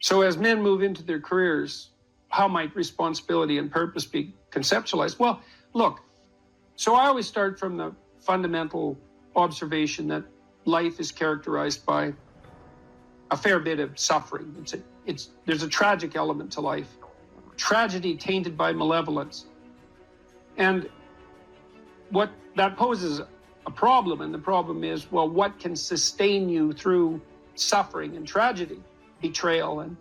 So as men move into their careers, how might responsibility and purpose be conceptualized? Well, look, so I always start from the fundamental observation that life is characterized by a fair bit of suffering. There's a tragic element to life, tragedy tainted by malevolence. And what that poses a problem, and the problem is, well, what can sustain you through suffering and tragedy, betrayal and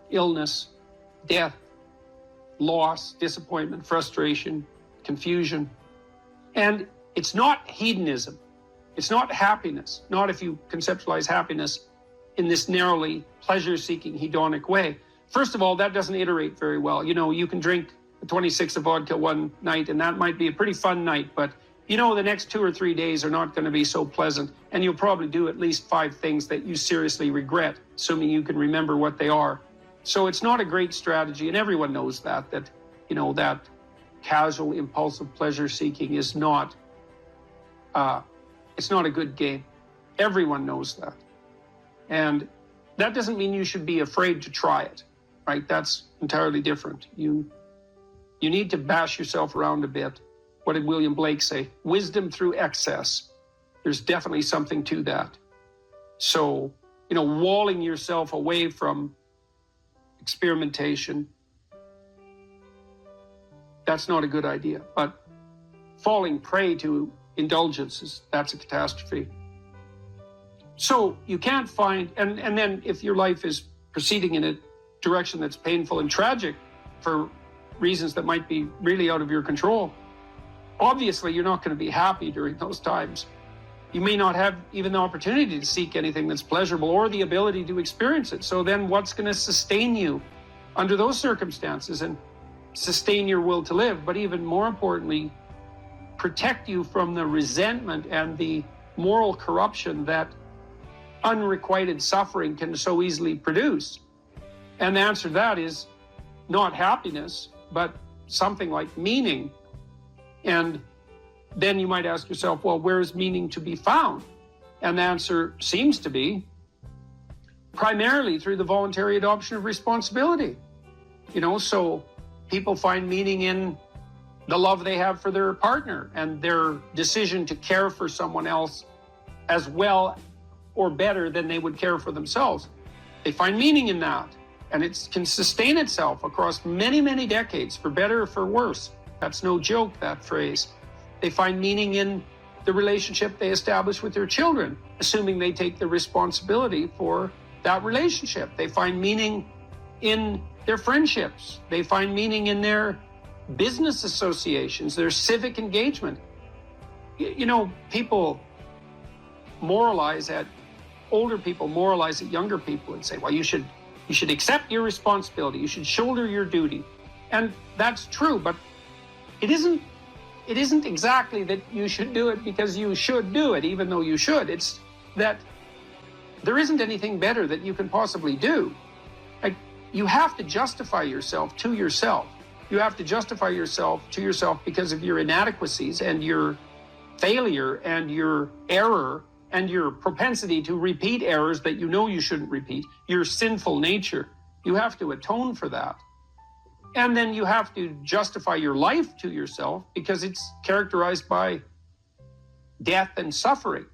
illness, death, loss, disappointment, frustration, confusion. And it's not hedonism. It's not happiness, not if you conceptualize happiness in this narrowly pleasure-seeking hedonic way. First of all, that doesn't iterate very well. You know, you can drink 26 of vodka one night, and that might be a pretty fun night, but you know the next 2 or 3 days are not going to be so pleasant, and you'll probably do at least 5 things that you seriously regret, assuming you can remember what they are. So it's not a great strategy, and everyone knows that you know, that casual, impulsive pleasure-seeking is not, it's not a good game. Everyone knows that. And that doesn't mean you should be afraid to try it, right? That's entirely different. You need to bash yourself around a bit. What did William Blake say? Wisdom through excess. There's definitely something to that. So, you know, walling yourself away from experimentation, that's not a good idea. But falling prey to indulgences, that's a catastrophe. So you can't find, and then if your life is proceeding in a direction that's painful and tragic for reasons that might be really out of your control, obviously you're not going to be happy during those times. You may not have even the opportunity to seek anything that's pleasurable or the ability to experience it. So then what's going to sustain you under those circumstances and sustain your will to live, but even more importantly, protect you from the resentment and the moral corruption that unrequited suffering can so easily produce? And the answer to that is not happiness, but something like meaning. And then you might ask yourself, well, where is meaning to be found? And the answer seems to be primarily through the voluntary adoption of responsibility. You know, so people find meaning in the love they have for their partner and their decision to care for someone else as well or better than they would care for themselves. They find meaning in that, and it can sustain itself across many, many decades, for better or for worse. That's no joke, that phrase. They find meaning in the relationship they establish with their children, assuming they take the responsibility for that relationship. They find meaning in their friendships. They find meaning in their business associations, their civic engagement. You know, people moralize at, older people moralize at younger people and say, well, you should accept your responsibility, you should shoulder your duty. And that's true, but it isn't exactly that you should do it because you should do it, even though you should. It's that there isn't anything better that you can possibly do. Like, you have to justify yourself to yourself. You have to justify yourself to yourself because of your inadequacies and your failure and your error and your propensity to repeat errors that you know you shouldn't repeat, your sinful nature. You have to atone for that. And then you have to justify your life to yourself because it's characterized by death and suffering.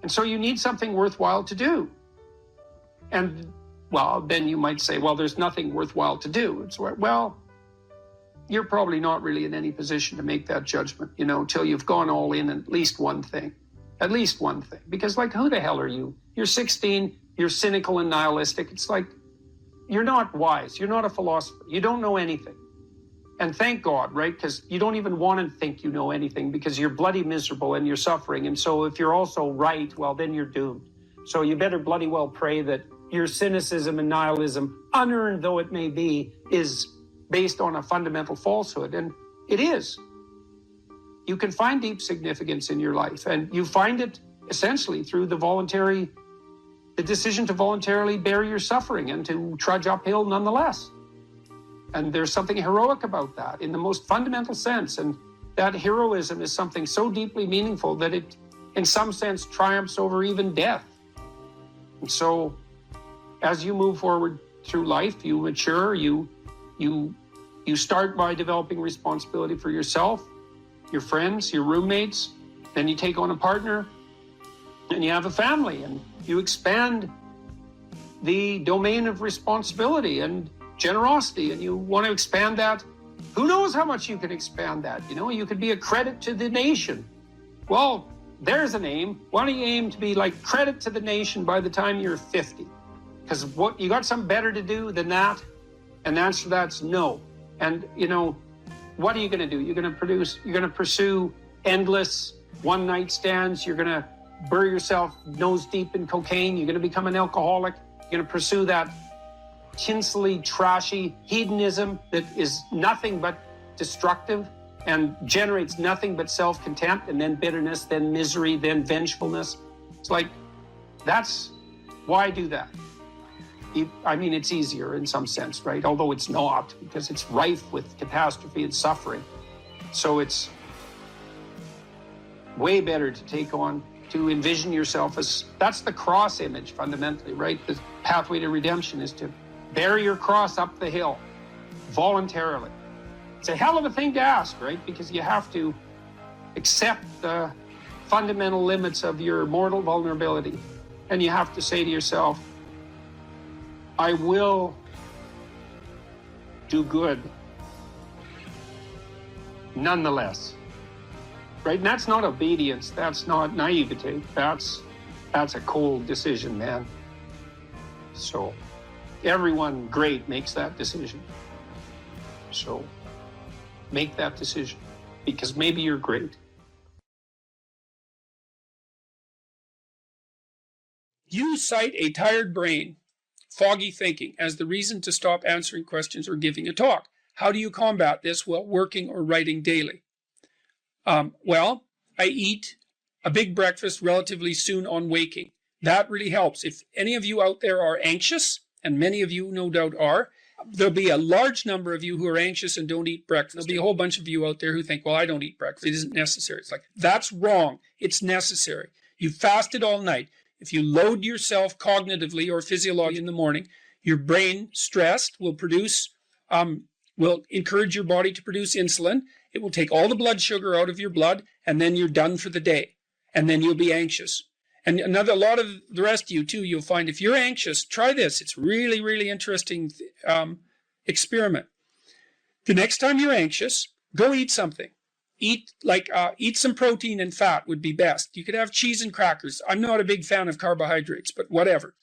And so you need something worthwhile to do. And, well, then you might say, well, there's nothing worthwhile to do. It's, well, you're probably not really in any position to make that judgment, you know, until you've gone all in at least one thing. At least one thing. Because, like, who the hell are you? You're 16, you're cynical and nihilistic. It's like, you're not wise. You're not a philosopher. You don't know anything. And thank God, right? Because you don't even want to think you know anything because you're bloody miserable and you're suffering. And so if you're also right, well, then you're doomed. So you better bloody well pray that your cynicism and nihilism, unearned though it may be, is based on a fundamental falsehood. And it is. You can find deep significance in your life, and you find it essentially through the decision to voluntarily bear your suffering and to trudge uphill nonetheless. And there's something heroic about that in the most fundamental sense. And that heroism is something so deeply meaningful that it, in some sense, triumphs over even death. And so as you move forward through life, you mature, you start by developing responsibility for yourself, your friends, your roommates, then you take on a partner, and you have a family, and you expand the domain of responsibility and generosity, and you want to expand that. Who knows how much you can expand that? You know, you could be a credit to the nation. Well, there's an aim. Why don't you aim to be like credit to the nation by the time you're 50? Because what, you got something better to do than that? And the answer to that's no. And, you know, what are you going to do? You're going to pursue endless one-night stands. You're going to bury yourself nose deep in cocaine. You're going to become an alcoholic. You're going to pursue that tinsely, trashy hedonism that is nothing but destructive and generates nothing but self-contempt, and then bitterness, then misery, then vengefulness. It's like, that's, why do that? I mean, it's easier in some sense, right? Although it's not, because it's rife with catastrophe and suffering. So it's way better to take on, to envision yourself as, that's the cross image fundamentally, right? The pathway to redemption is to bear your cross up the hill voluntarily. It's a hell of a thing to ask, right? Because you have to accept the fundamental limits of your mortal vulnerability. And you have to say to yourself, I will do good nonetheless. Right? And that's not obedience. That's not naivete. That's a cold decision, man. So everyone great makes that decision. So make that decision, because maybe you're great. You cite a tired brain, foggy thinking, as the reason to stop answering questions or giving a talk. How do you combat this while working or writing daily? Well, I eat a big breakfast relatively soon on waking. That really helps. If any of you out there are anxious, and many of you no doubt are, there'll be a large number of you who are anxious and don't eat breakfast. There'll be a whole bunch of you out there who think, well, I don't eat breakfast. It isn't necessary. It's like, that's wrong. It's necessary. You fasted all night. If you load yourself cognitively or physiologically in the morning, your brain, stressed, will encourage your body to produce insulin. It will take all the blood sugar out of your blood, and then you're done for the day. And then you'll be anxious. And a lot of the rest of you too, you'll find if you're anxious, try this. It's really, really interesting experiment. The next time you're anxious, go eat something. Eat some protein and fat would be best. You could have cheese and crackers. I'm not a big fan of carbohydrates, but whatever.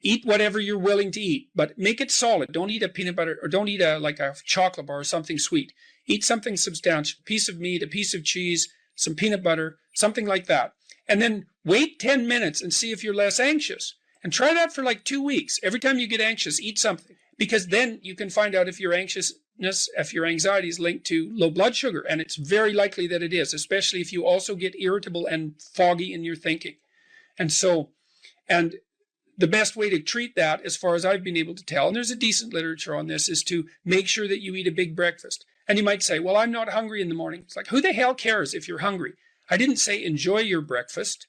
Eat whatever you're willing to eat, but make it solid. Don't eat a peanut butter, or don't eat a chocolate bar or something sweet. Eat something substantial, a piece of meat, a piece of cheese, some peanut butter, something like that. And then wait 10 minutes and see if you're less anxious. And try that for like 2 weeks. Every time you get anxious, eat something. Because then you can find out if your anxiety is linked to low blood sugar. And it's very likely that it is, especially if you also get irritable and foggy in your thinking. And the best way to treat that, as far as I've been able to tell, and there's a decent literature on this, is to make sure that you eat a big breakfast. And you might say, well, I'm not hungry in the morning. It's like, who the hell cares if you're hungry? I didn't say enjoy your breakfast.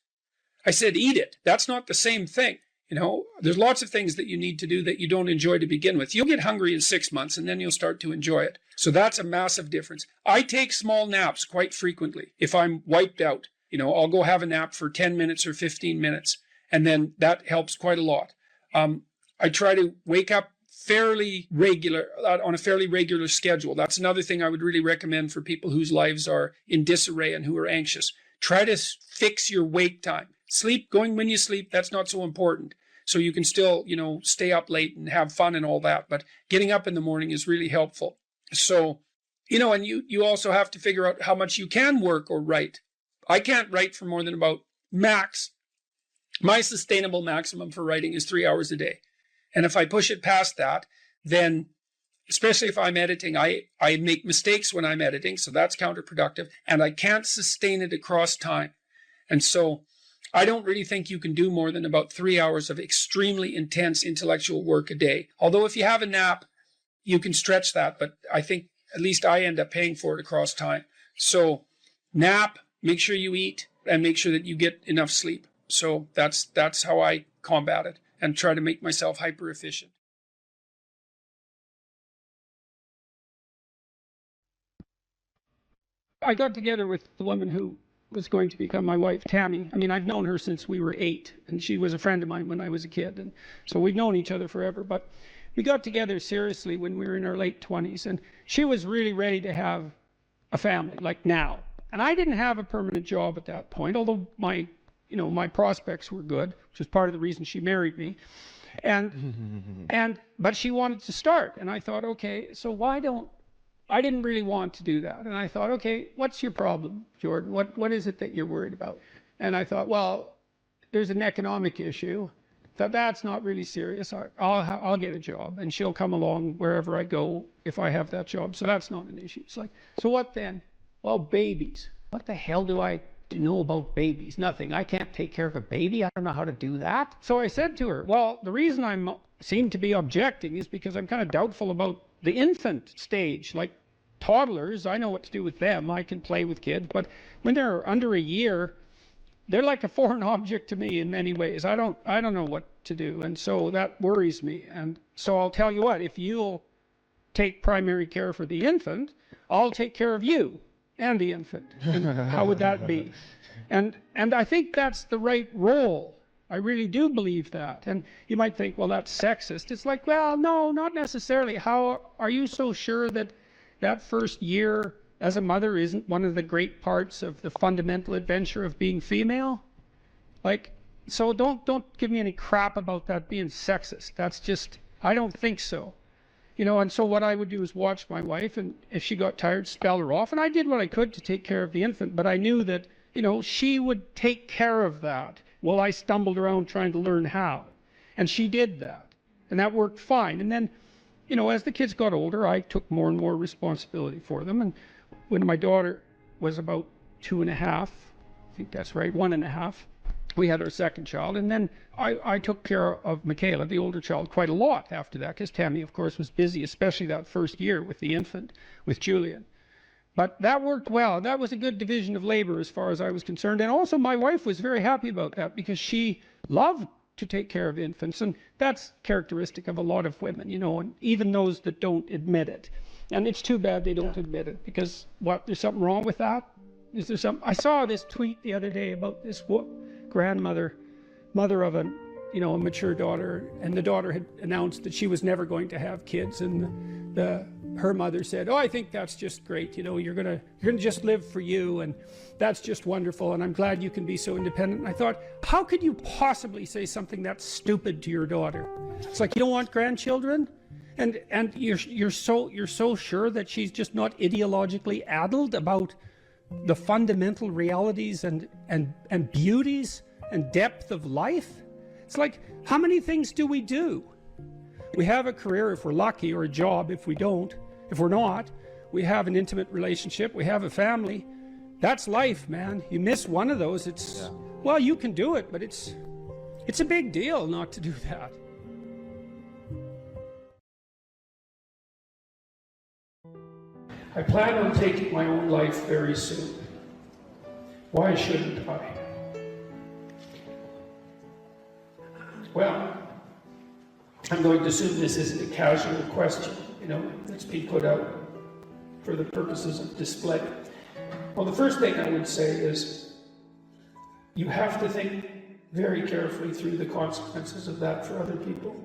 I said eat it. That's not the same thing. You know, there's lots of things that you need to do that you don't enjoy to begin with. You'll get hungry in 6 months, and then you'll start to enjoy it. So that's a massive difference. I take small naps quite frequently. If I'm wiped out, you know, I'll go have a nap for 10 minutes or 15 minutes. And then that helps quite a lot. I try to wake up on a fairly regular schedule. That's another thing I would really recommend for people whose lives are in disarray and who are anxious. Try to fix your wake time. Going when you sleep, that's not so important. So you can still, you know, stay up late and have fun and all that. But getting up in the morning is really helpful. So, you know, and you also have to figure out how much you can work or write. I can't write for more than about max. My sustainable maximum for writing is 3 hours a day. And if I push it past that, then, especially if I'm editing, I make mistakes when I'm editing, so that's counterproductive, and I can't sustain it across time. And so I don't really think you can do more than about 3 hours of extremely intense intellectual work a day. Although if you have a nap, you can stretch that, but I think at least I end up paying for it across time. So nap, make sure you eat, and make sure that you get enough sleep. So that's how I combat it. and try to make myself hyper efficient. I got together with the woman who was going to become my wife, Tammy. I mean, I've known her since we were 8, and she was a friend of mine when I was a kid, and so we've known each other forever. But we got together seriously when we were in our late 20s, and she was really ready to have a family, like now. And I didn't have a permanent job at that point, although my prospects were good, which was part of the reason she married me. But she wanted to start, and I thought, okay, so I didn't really want to do that. And I thought, okay, what's your problem, Jordan? What is it that you're worried about? And I thought, well, there's an economic issue. That's not really serious. I'll get a job, and she'll come along wherever I go if I have that job. So that's not an issue. It's like, so what then? Well, babies. What the hell do I know about babies? Nothing. I can't take care of a baby. I don't know how to do that. So I said to her, well, the reason I seem to be objecting is because I'm kind of doubtful about the infant stage. Like toddlers, I know what to do with them. I can play with kids. But when they're under a year, they're like a foreign object to me in many ways. I don't know what to do. And so that worries me. And so I'll tell you what, if you'll take primary care for the infant, I'll take care of you and the infant. And how would that be? And I think that's the right role. I really do believe that. And you might think, well, that's sexist. It's like, well, no, not necessarily. How are you so sure that that first year as a mother isn't one of the great parts of the fundamental adventure of being female? Like, so don't give me any crap about that being sexist. That's just, I don't think so. You know, and so what I would do is watch my wife, and if she got tired, spell her off. And I did what I could to take care of the infant, but I knew that, you know, she would take care of that while I stumbled around trying to learn how. And she did that. And that worked fine. And then, you know, as the kids got older, I took more and more responsibility for them. And when my daughter was about 2.5, I think that's right, 1.5, we had our second child. And then I took care of Michaela, the older child, quite a lot after that, because Tammy, of course, was busy, especially that first year with the infant, with Julian. But that worked well. That was a good division of labor as far as I was concerned. And also my wife was very happy about that because she loved to take care of infants. And that's characteristic of a lot of women, you know, and even those that don't admit it. And it's too bad they don't admit it, because what, there's something wrong with that? Is there some? I saw this tweet the other day about this grandmother, mother of a mature daughter, and the daughter had announced that she was never going to have kids, and her mother said, "Oh, I think that's just great. You know, you're gonna just live for you, and that's just wonderful. And I'm glad you can be so independent." And I thought, how could you possibly say something that stupid to your daughter? It's like, you don't want grandchildren, and you're so sure that she's just not ideologically addled about the fundamental realities and beauties and depth of life. It's like, how many things do? We have a career if we're lucky, or a job if we don't. If we're not, we have an intimate relationship, we have a family. That's life, man. You miss one of those, well, you can do it, but it's a big deal not to do that. I plan on taking my own life very soon. Why shouldn't I? Well, I'm going to assume this isn't a casual question, that's being put out for the purposes of display. Well, the first thing I would say is you have to think very carefully through the consequences of that for other people.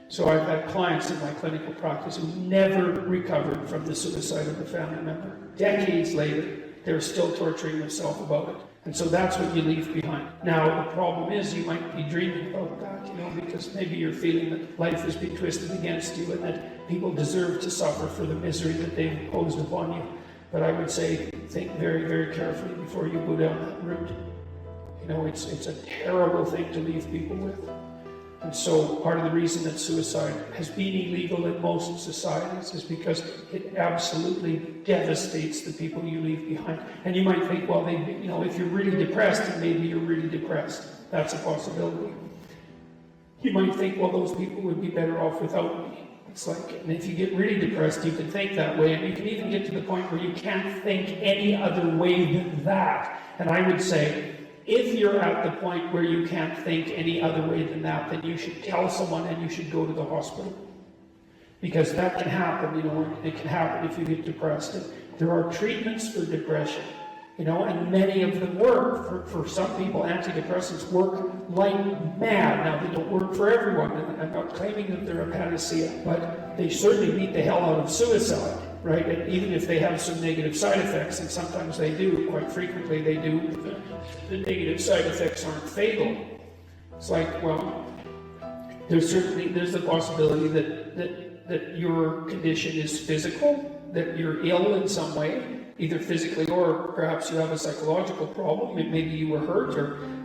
So I've had clients in my clinical practice who never recovered from the suicide of a family member. Decades later, they're still torturing themselves about it. And so that's what you leave behind. Now, the problem is you might be dreaming about that, because maybe you're feeling that life has been twisted against you and that people deserve to suffer for the misery that they've imposed upon you. But I would say, think very, very carefully before you go down that route. It's a terrible thing to leave people with. And so part of the reason that suicide has been illegal in most societies is because it absolutely devastates the people you leave behind. And you might think, well, if you're really depressed, then maybe you're really depressed. That's a possibility. You might think, well, those people would be better off without me. It's like, and if you get really depressed, you can think that way, and you can even get to the point where you can't think any other way than that. And I would say, If you're at the point where you can't think any other way than that, then you should tell someone and you should go to the hospital. Because that can happen, it can happen if you get depressed. And there are treatments for depression, and many of them work. For some people, antidepressants work like mad. Now, they don't work for everyone, and I'm not claiming that they're a panacea, but they certainly beat the hell out of suicide, right? And even if they have some negative side effects, and sometimes they do, quite frequently they do, the negative side effects aren't fatal. It's like, well, there's the possibility that your condition is physical, that you're ill in some way, either physically or perhaps you have a psychological problem. Maybe you were hurt,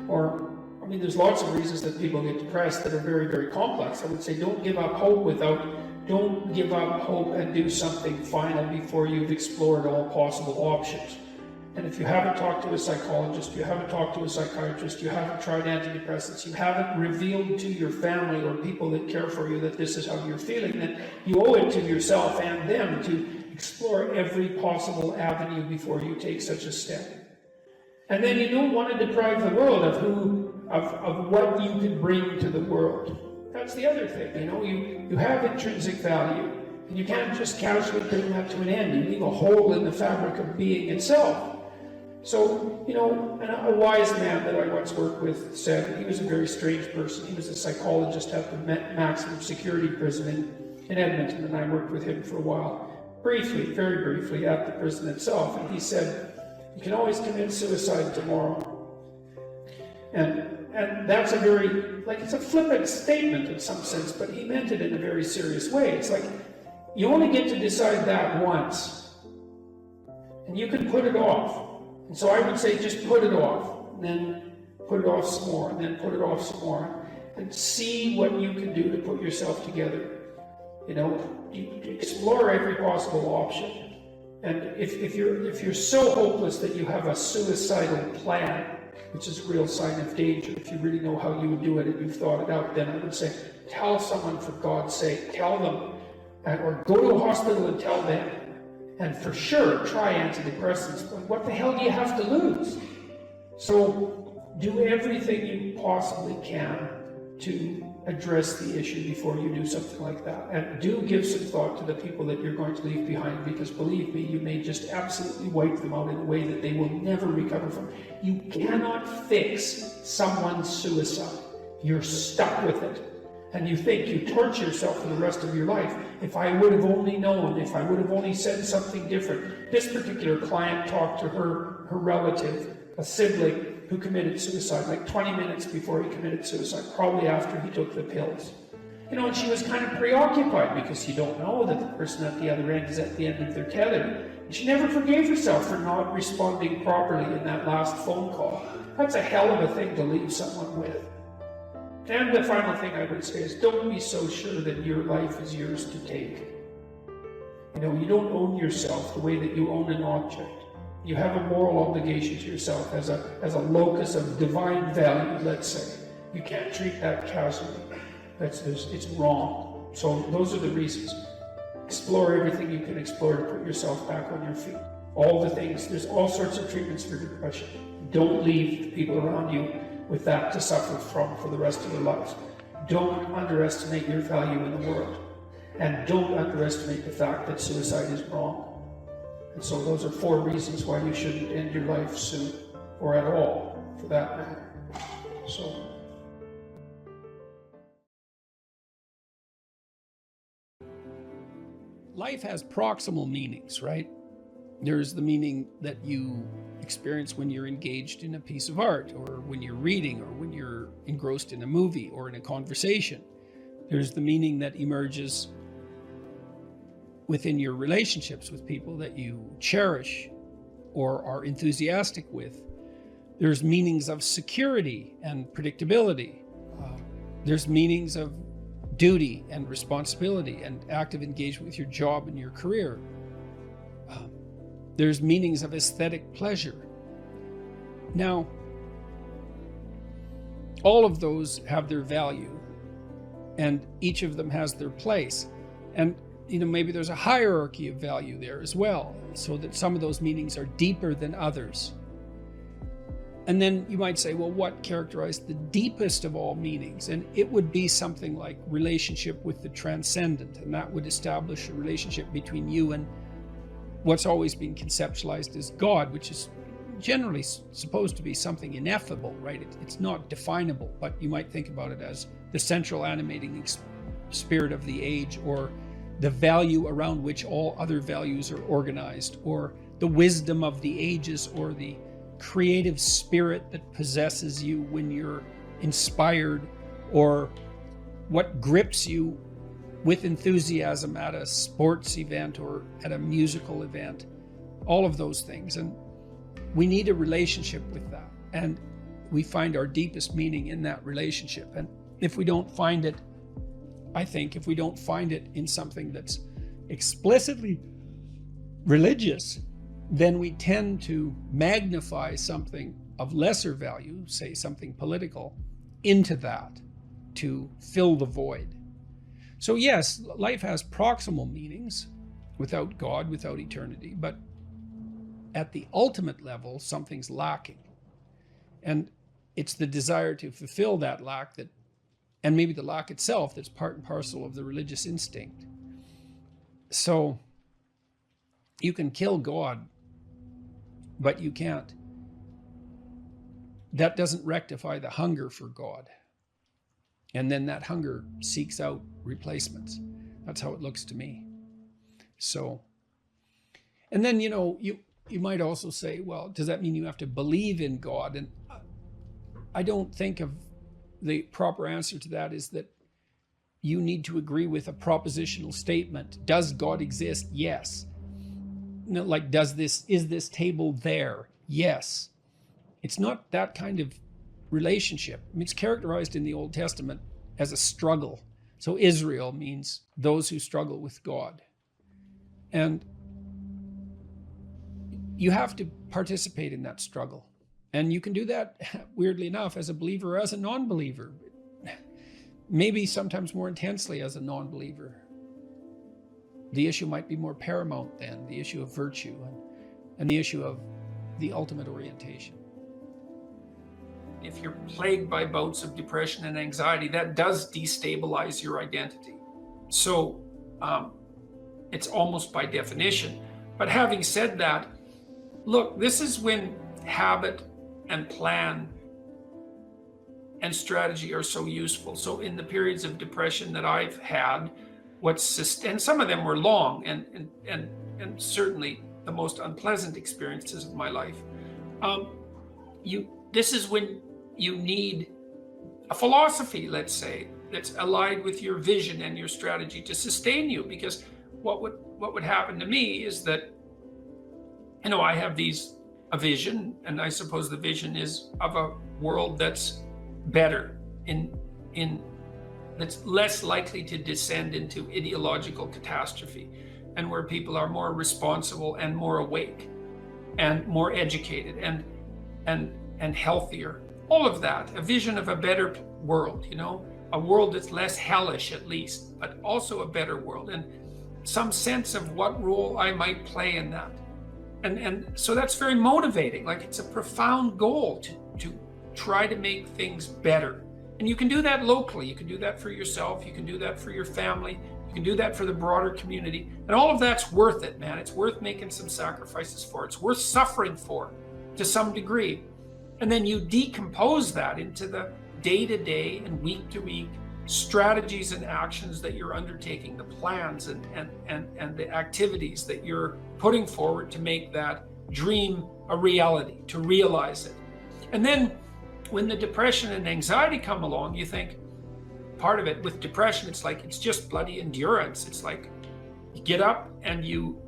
or there's lots of reasons that people get depressed that are very, very complex. I would say don't give up hope and do something final before you've explored all possible options. And if you haven't talked to a psychologist, you haven't talked to a psychiatrist, you haven't tried antidepressants, you haven't revealed to your family or people that care for you that this is how you're feeling, then you owe it to yourself and them to explore every possible avenue before you take such a step. And then you don't want to deprive the world of what you can bring to the world. That's the other thing, you have intrinsic value, and you can't just casually bring that to an end. You leave a hole in the fabric of being itself. So, and a wise man that I once worked with said, he was a very strange person. He was a psychologist at the maximum security prison in Edmonton, and I worked with him for a while, briefly, very briefly, at the prison itself. And he said, you can always commit suicide tomorrow. And that's it's a flippant statement in some sense, but he meant it in a very serious way. It's like, you only get to decide that once, and you can put it off. And so I would say just put it off, and then put it off some more, and then put it off some more, and see what you can do to put yourself together. You explore every possible option. And if you're so hopeless that you have a suicidal plan, which is a real sign of danger, if you really know how you would do it and you've thought it out, then I would say, tell someone for God's sake, tell them, or go to a hospital and tell them. And for sure, try antidepressants. But what the hell do you have to lose? So do everything you possibly can to address the issue before you do something like that. And do give some thought to the people that you're going to leave behind, because believe me, you may just absolutely wipe them out in a way that they will never recover from. You cannot fix someone's suicide. You're stuck with it. And you think you torture yourself for the rest of your life. If I would have only known, if I would have only said something different. This particular client talked to her relative, a sibling, who committed suicide like 20 minutes before he committed suicide, probably after he took the pills. And she was kind of preoccupied because you don't know that the person at the other end is at the end of their tether. And she never forgave herself for not responding properly in that last phone call. That's a hell of a thing to leave someone with. And the final thing I would say is, don't be so sure that your life is yours to take. You don't own yourself the way that you own an object. You have a moral obligation to yourself as a locus of divine value, let's say. You can't treat that casually. It's wrong. So those are the reasons. Explore everything you can explore to put yourself back on your feet. All the things, there's all sorts of treatments for depression. Don't leave the people around you with that to suffer from for the rest of their lives. Don't underestimate your value in the world. And don't underestimate the fact that suicide is wrong. And so those are 4 reasons why you shouldn't end your life soon, or at all, for that matter. So, life has proximal meanings, right? There's the meaning that you experience when you're engaged in a piece of art, or when you're reading, or when you're engrossed in a movie or in a conversation. There's the meaning that emerges within your relationships with people that you cherish or are enthusiastic with. There's meanings of security and predictability. There's meanings of duty and responsibility and active engagement with your job and your career. There's meanings of aesthetic pleasure. Now, all of those have their value, and each of them has their place. And maybe there's a hierarchy of value there as well, so that some of those meanings are deeper than others. And then you might say, well, what characterized the deepest of all meanings? And it would be something like relationship with the transcendent. And that would establish a relationship between you and what's always been conceptualized as God, which is generally supposed to be something ineffable, right? It's not definable, but you might think about it as the central animating spirit of the age, or the value around which all other values are organized, or the wisdom of the ages, or the creative spirit that possesses you when you're inspired, or what grips you with enthusiasm at a sports event or at a musical event, all of those things. And we need a relationship with that. And we find our deepest meaning in that relationship. And if we don't find it, I think if we don't find it in something that's explicitly religious, then we tend to magnify something of lesser value, say something political, into that to fill the void. So yes, life has proximal meanings without God, without eternity, but at the ultimate level, something's lacking. And it's the desire to fulfill that lack that, and maybe the lack itself, that's part and parcel of the religious instinct. So you can kill God, but you can't. That doesn't rectify the hunger for God. And then that hunger seeks out replacements. That's how it looks to me. So, and then, you might also say, well, does that mean you have to believe in God? And I don't think of the proper answer to that is that you need to agree with a propositional statement. Does God exist? Yes. No, like, is this table there? Yes. It's not that kind of relationship. I mean, it's characterized in the Old Testament as a struggle. So Israel means those who struggle with God. And you have to participate in that struggle. And you can do that, weirdly enough, as a believer or as a non-believer. Maybe sometimes more intensely as a non-believer. The issue might be more paramount then, the issue of virtue and the issue of the ultimate orientation. If you're plagued by bouts of depression and anxiety, that does destabilize your identity. So it's almost by definition. But having said that, look, this is when habit and plan and strategy are so useful. So in the periods of depression that I've had, and some of them were long and certainly the most unpleasant experiences of my life. This is when you need a philosophy, let's say, that's allied with your vision and your strategy to sustain you. Because what would happen to me is that, I have a vision, and I suppose the vision is of a world that's better, that's less likely to descend into ideological catastrophe, and where people are more responsible and more awake and more educated and healthier. All of that, a vision of a better world, a world that's less hellish at least, but also a better world, and some sense of what role I might play in that. And so that's very motivating. Like, it's a profound goal to try to make things better. And you can do that locally. You can do that for yourself. You can do that for your family. You can do that for the broader community. And all of that's worth it, man. It's worth making some sacrifices for. It's worth suffering for to some degree. And then you decompose that into the day-to-day and week-to-week strategies and actions that you're undertaking, the plans and the activities that you're putting forward to make that dream a reality, to realize it. And then when the depression and anxiety come along, you think, part of it with depression, it's just bloody endurance. It's like you get up and you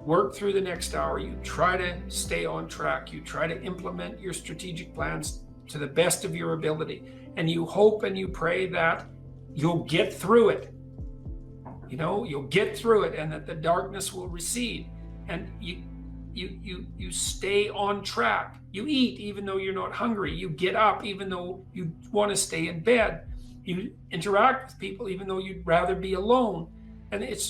work through the next hour, you try to stay on track, you try to implement your strategic plans to the best of your ability, and you hope and you pray that you'll get through it. You'll get through it, and that the darkness will recede, and you stay on track. You eat even though you're not hungry. You get up even though you want to stay in bed. You interact with people even though you'd rather be alone. And it's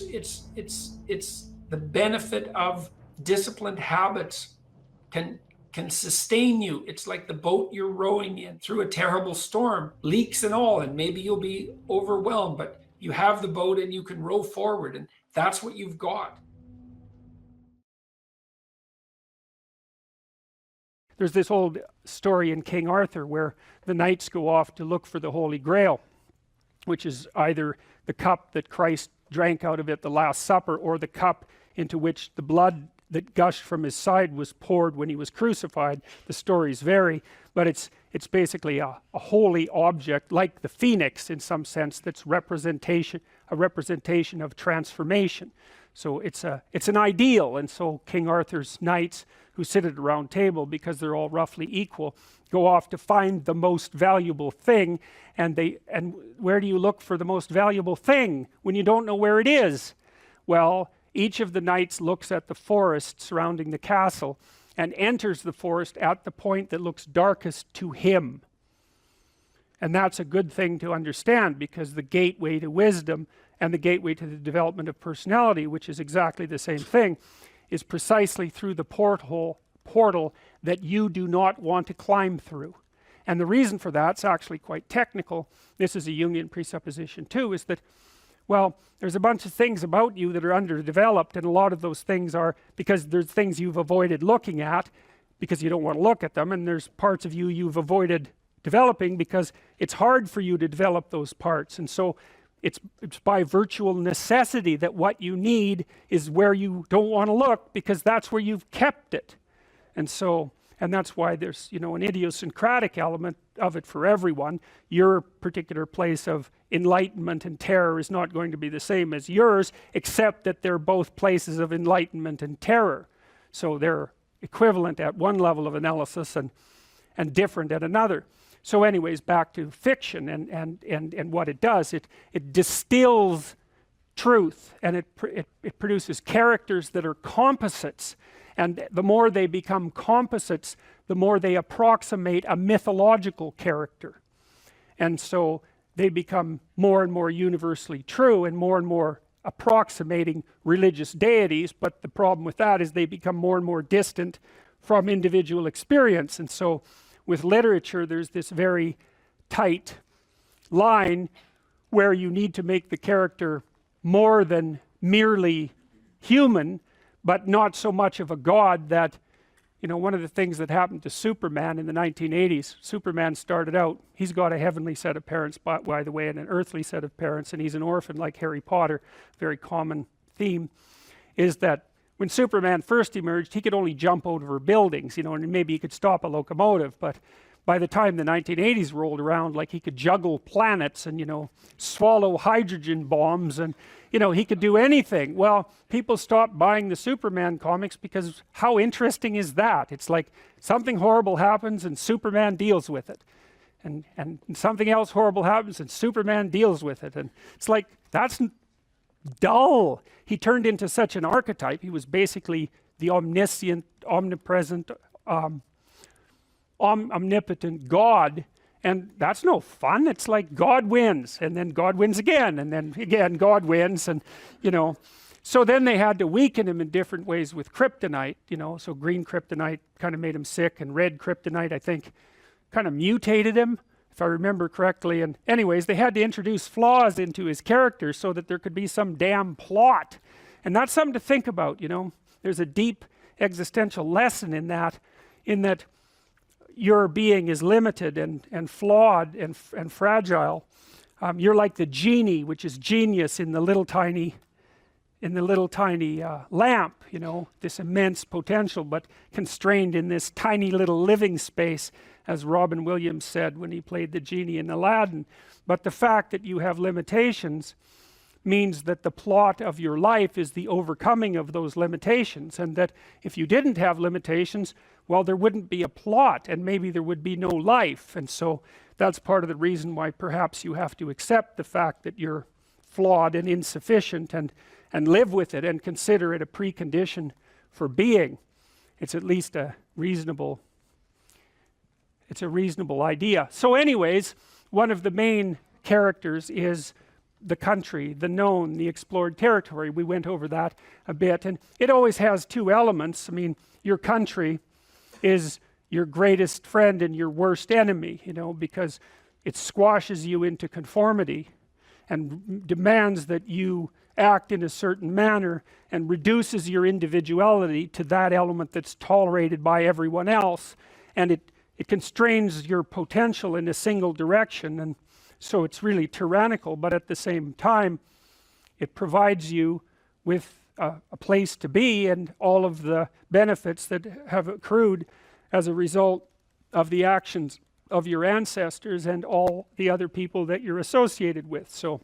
the benefit of disciplined habits can can sustain you. It's like the boat you're rowing in through a terrible storm, leaks and all, and maybe you'll be overwhelmed, but you have the boat and you can row forward, and that's what you've got. There's this old story in King Arthur where the knights go off to look for the Holy Grail, which is either the cup that Christ drank out of at the Last Supper, or the cup into which the blood that gushed from his side was poured when he was crucified. The stories vary, but it's basically a holy object, like the phoenix in some sense, that's a representation of transformation. So it's an ideal, and so King Arthur's knights, who sit at a round table because they're all roughly equal, go off to find the most valuable thing. And where do you look for the most valuable thing when you don't know where it is? Well, each of the knights looks at the forest surrounding the castle and enters the forest at the point that looks darkest to him. And that's a good thing to understand, because the gateway to wisdom and the gateway to the development of personality, which is exactly the same thing, is precisely through the portal that you do not want to climb through. And the reason for that's actually quite technical. This is a Jungian presupposition too, is that, well, there's a bunch of things about you that are underdeveloped, and a lot of those things are because there's things you've avoided looking at because you don't want to look at them, and there's parts of you you've avoided developing because it's hard for you to develop those parts. And so it's by virtual necessity that what you need is where you don't want to look, because that's where you've kept it. And that's why there's, an idiosyncratic element of it for everyone. Your particular place of enlightenment and terror is not going to be the same as yours, except that they're both places of enlightenment and terror. So they're equivalent at one level of analysis and different at another. So anyways, back to fiction and what it does. It distills truth, and it produces characters that are composites. And the more they become composites, the more they approximate a mythological character. And so they become more and more universally true and more approximating religious deities. But the problem with that is they become more and more distant from individual experience. And so with literature, there's this very tight line where you need to make the character more than merely human, but not so much of a god that, one of the things that happened to Superman in the 1980s, Superman started out, he's got a heavenly set of parents, by the way, and an earthly set of parents, and he's an orphan like Harry Potter. Very common theme is that when Superman first emerged, he could only jump over buildings, and maybe he could stop a locomotive. But by the time the 1980s rolled around, like, he could juggle planets and, swallow hydrogen bombs, and, he could do anything. Well, people stopped buying the Superman comics because how interesting is that? It's like something horrible happens and Superman deals with it. And something else horrible happens and Superman deals with it. And it's like, that's dull. He turned into such an archetype. He was basically the omniscient, omnipresent, omnipotent God, and that's no fun. It's like God wins, and then God wins again, and then again God wins, and so then they had to weaken him in different ways with kryptonite. So green kryptonite kind of made him sick, and red kryptonite, I think, kind of mutated him, if I remember correctly. And anyways, they had to introduce flaws into his character so that there could be some damn plot. And that's something to think about. There's a deep existential lesson in that your being is limited and flawed and fragile. You're like the genie, which is genius in the little tiny lamp, this immense potential, but constrained in this tiny little living space, as Robin Williams said when he played the genie in Aladdin. But the fact that you have limitations means that the plot of your life is the overcoming of those limitations, and that if you didn't have limitations, well, there wouldn't be a plot, and maybe there would be no life. And so that's part of the reason why perhaps you have to accept the fact that you're flawed and insufficient, and live with it and consider it a precondition for being. It's at least a reasonable idea. So anyways, one of the main characters is the country, the known, the explored territory. We went over that a bit, and it always has two elements. I mean, your country is your greatest friend and your worst enemy, you know, because it squashes you into conformity and demands that you act in a certain manner and reduces your individuality to that element that's tolerated by everyone else, and it constrains your potential in a single direction, and so it's really tyrannical. But at the same time, it provides you with a place to be and all of the benefits that have accrued as a result of the actions of your ancestors and all the other people that you're associated with. So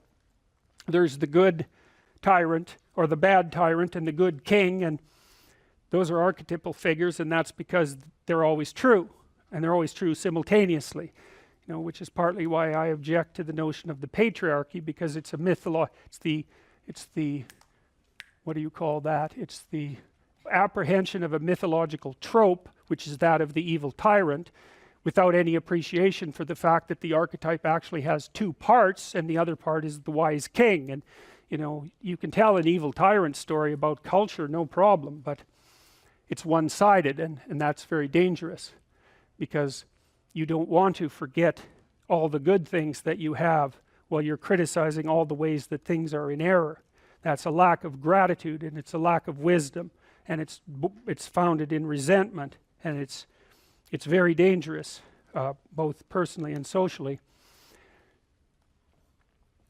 there's the good tyrant or the bad tyrant and the good king, and those are archetypal figures, and that's because they're always true, and they're always true simultaneously, you know, which is partly why I object to the notion of the patriarchy, because it's a it's the what do you call that? It's the apprehension of a mythological trope, which is that of the evil tyrant, without any appreciation for the fact that the archetype actually has two parts, and the other part is the wise king. And you know, you can tell an evil tyrant story about culture, no problem, but it's one-sided, and that's very dangerous, because you don't want to forget all the good things that you have while you're criticizing all the ways that things are in error. That's a lack of gratitude, and it's a lack of wisdom, and it's founded in resentment, and it's very dangerous, both personally and socially.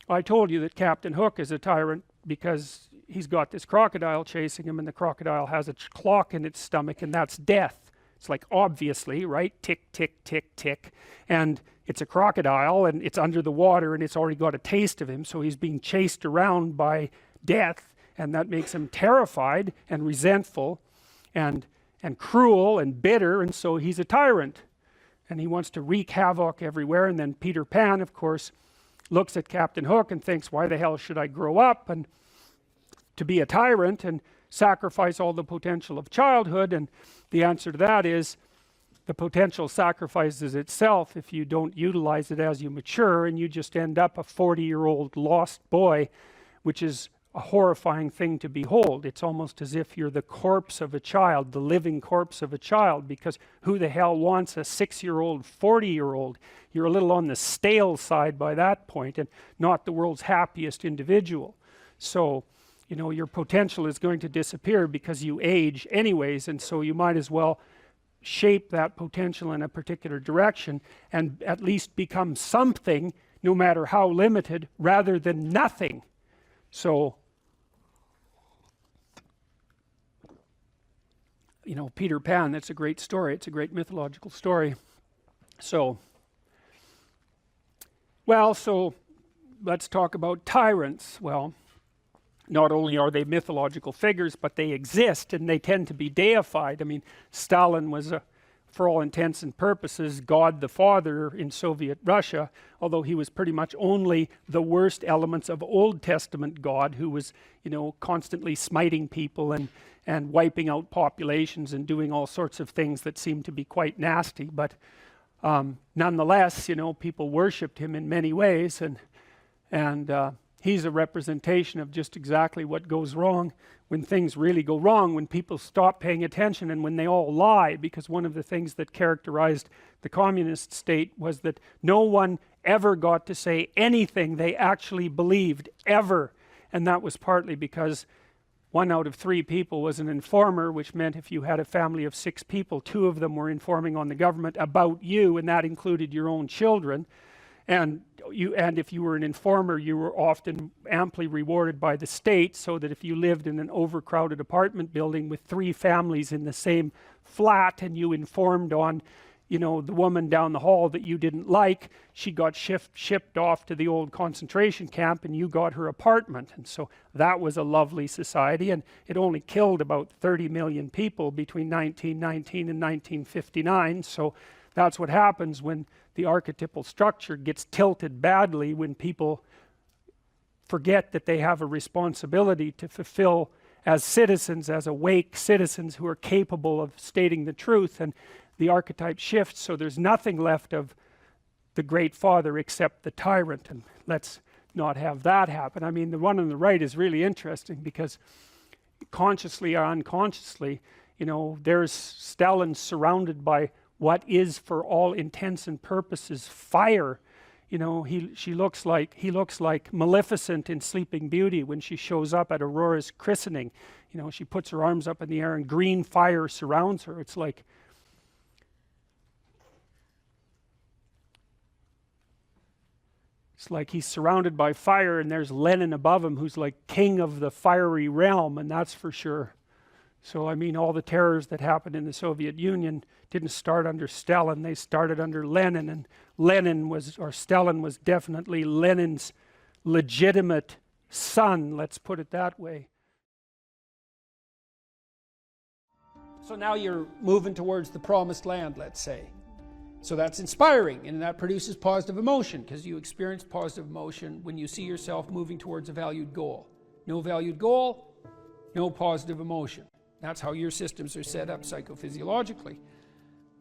I told you that Captain Hook is a tyrant because he's got this crocodile chasing him, and the crocodile has a clock in its stomach, and that's death. It's like, obviously, right? Tick, tick, tick, tick. And it's a crocodile, and it's under the water, and it's already got a taste of him, so he's being chased around by death, and that makes him terrified and resentful and cruel and bitter, and so he's a tyrant. And he wants to wreak havoc everywhere. And then Peter Pan, of course, looks at Captain Hook and thinks, why the hell should I grow up and to be a tyrant and sacrifice all the potential of childhood? And the answer to that is, the potential sacrifices itself if you don't utilize it as you mature, and you just end up a 40-year-old lost boy, which is a horrifying thing to behold. It's almost as if you're the corpse of a child, the living corpse of a child, because who the hell wants a 6-year-old, 40-year-old? You're a little on the stale side by that point, and not the world's happiest individual. So, you know, your potential is going to disappear because you age anyways, and so you might as well shape that potential in a particular direction and at least become something, no matter how limited, rather than nothing. So, you know, Peter Pan, that's a great story. It's a great mythological story. So, well, so let's talk about tyrants. Well, not only are they mythological figures, but they exist, and they tend to be deified. I mean, Stalin was for all intents and purposes, God the Father in Soviet Russia, although he was pretty much only the worst elements of Old Testament God, who was, you know, constantly smiting people and wiping out populations and doing all sorts of things that seemed to be quite nasty. But nonetheless, you know, people worshipped him in many ways, and he's a representation of just exactly what goes wrong when things really go wrong, when people stop paying attention and when they all lie. Because one of the things that characterized the communist state was that no one ever got to say anything they actually believed, ever. And that was partly because 1 out of 3 people was an informer, which meant if you had a family of 6 people, 2 of them were informing on the government about you, and that included your own children. And if you were an informer, you were often amply rewarded by the state, so that if you lived in an overcrowded apartment building with 3 families in the same flat, and you informed on, you know, the woman down the hall that you didn't like, she got shipped off to the old concentration camp, and you got her apartment. And so that was a lovely society, and it only killed about 30 million people between 1919 and 1959. So that's what happens when the archetypal structure gets tilted badly, when people forget that they have a responsibility to fulfill as citizens, as awake citizens who are capable of stating the truth, and the archetype shifts, so there's nothing left of the great father except the tyrant. And let's not have that happen. I mean, the one on the right is really interesting, because consciously or unconsciously, You know, there's Stalin surrounded by what is for all intents and purposes fire. You know, he looks like Maleficent in Sleeping Beauty when she shows up at Aurora's christening. You know, she puts her arms up in the air and green fire surrounds her. It's like he's surrounded by fire, and there's Lenin above him who's like king of the fiery realm, and that's for sure. So I mean, all the terrors that happened in the Soviet Union didn't start under Stalin, they started under Lenin, and Stalin was definitely Lenin's legitimate son, let's put it that way. So now you're moving towards the promised land, let's say. So that's inspiring, and that produces positive emotion, because you experience positive emotion when you see yourself moving towards a valued goal. No valued goal, no positive emotion. That's how your systems are set up psychophysiologically.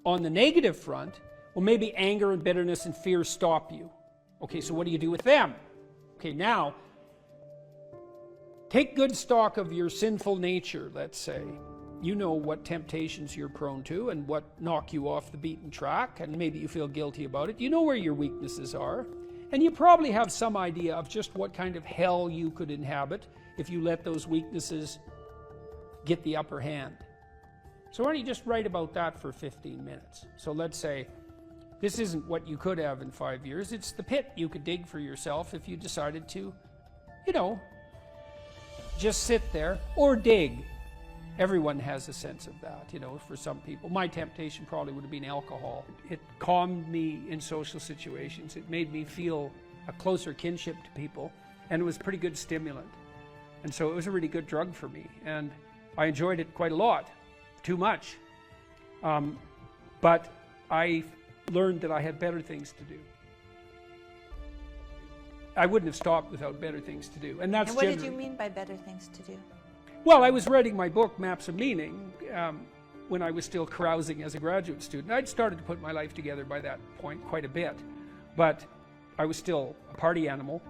On the negative front, well, maybe anger and bitterness and fear stop you. Okay, so what do you do with them? Okay, now, take good stock of your sinful nature, let's say. You know what temptations you're prone to and what knock you off the beaten track, and maybe you feel guilty about it. You know where your weaknesses are, and you probably have some idea of just what kind of hell you could inhabit if you let those weaknesses get the upper hand. So why don't you just write about that for 15 minutes? So let's say this isn't what you could have in 5 years. It's the pit you could dig for yourself if you decided to, you know, just sit there or dig. Everyone has a sense of that, you know, for some people. My temptation probably would have been alcohol. It calmed me in social situations. It made me feel a closer kinship to people, and it was a pretty good stimulant. And so it was a really good drug for me, and I enjoyed it quite a lot, too much. But I learned that I had better things to do. I wouldn't have stopped without better things to do. And that's And what did you mean by better things to do? Well, I was writing my book, Maps of Meaning, when I was still carousing as a graduate student. I'd started to put my life together by that point quite a bit, but I was still a party animal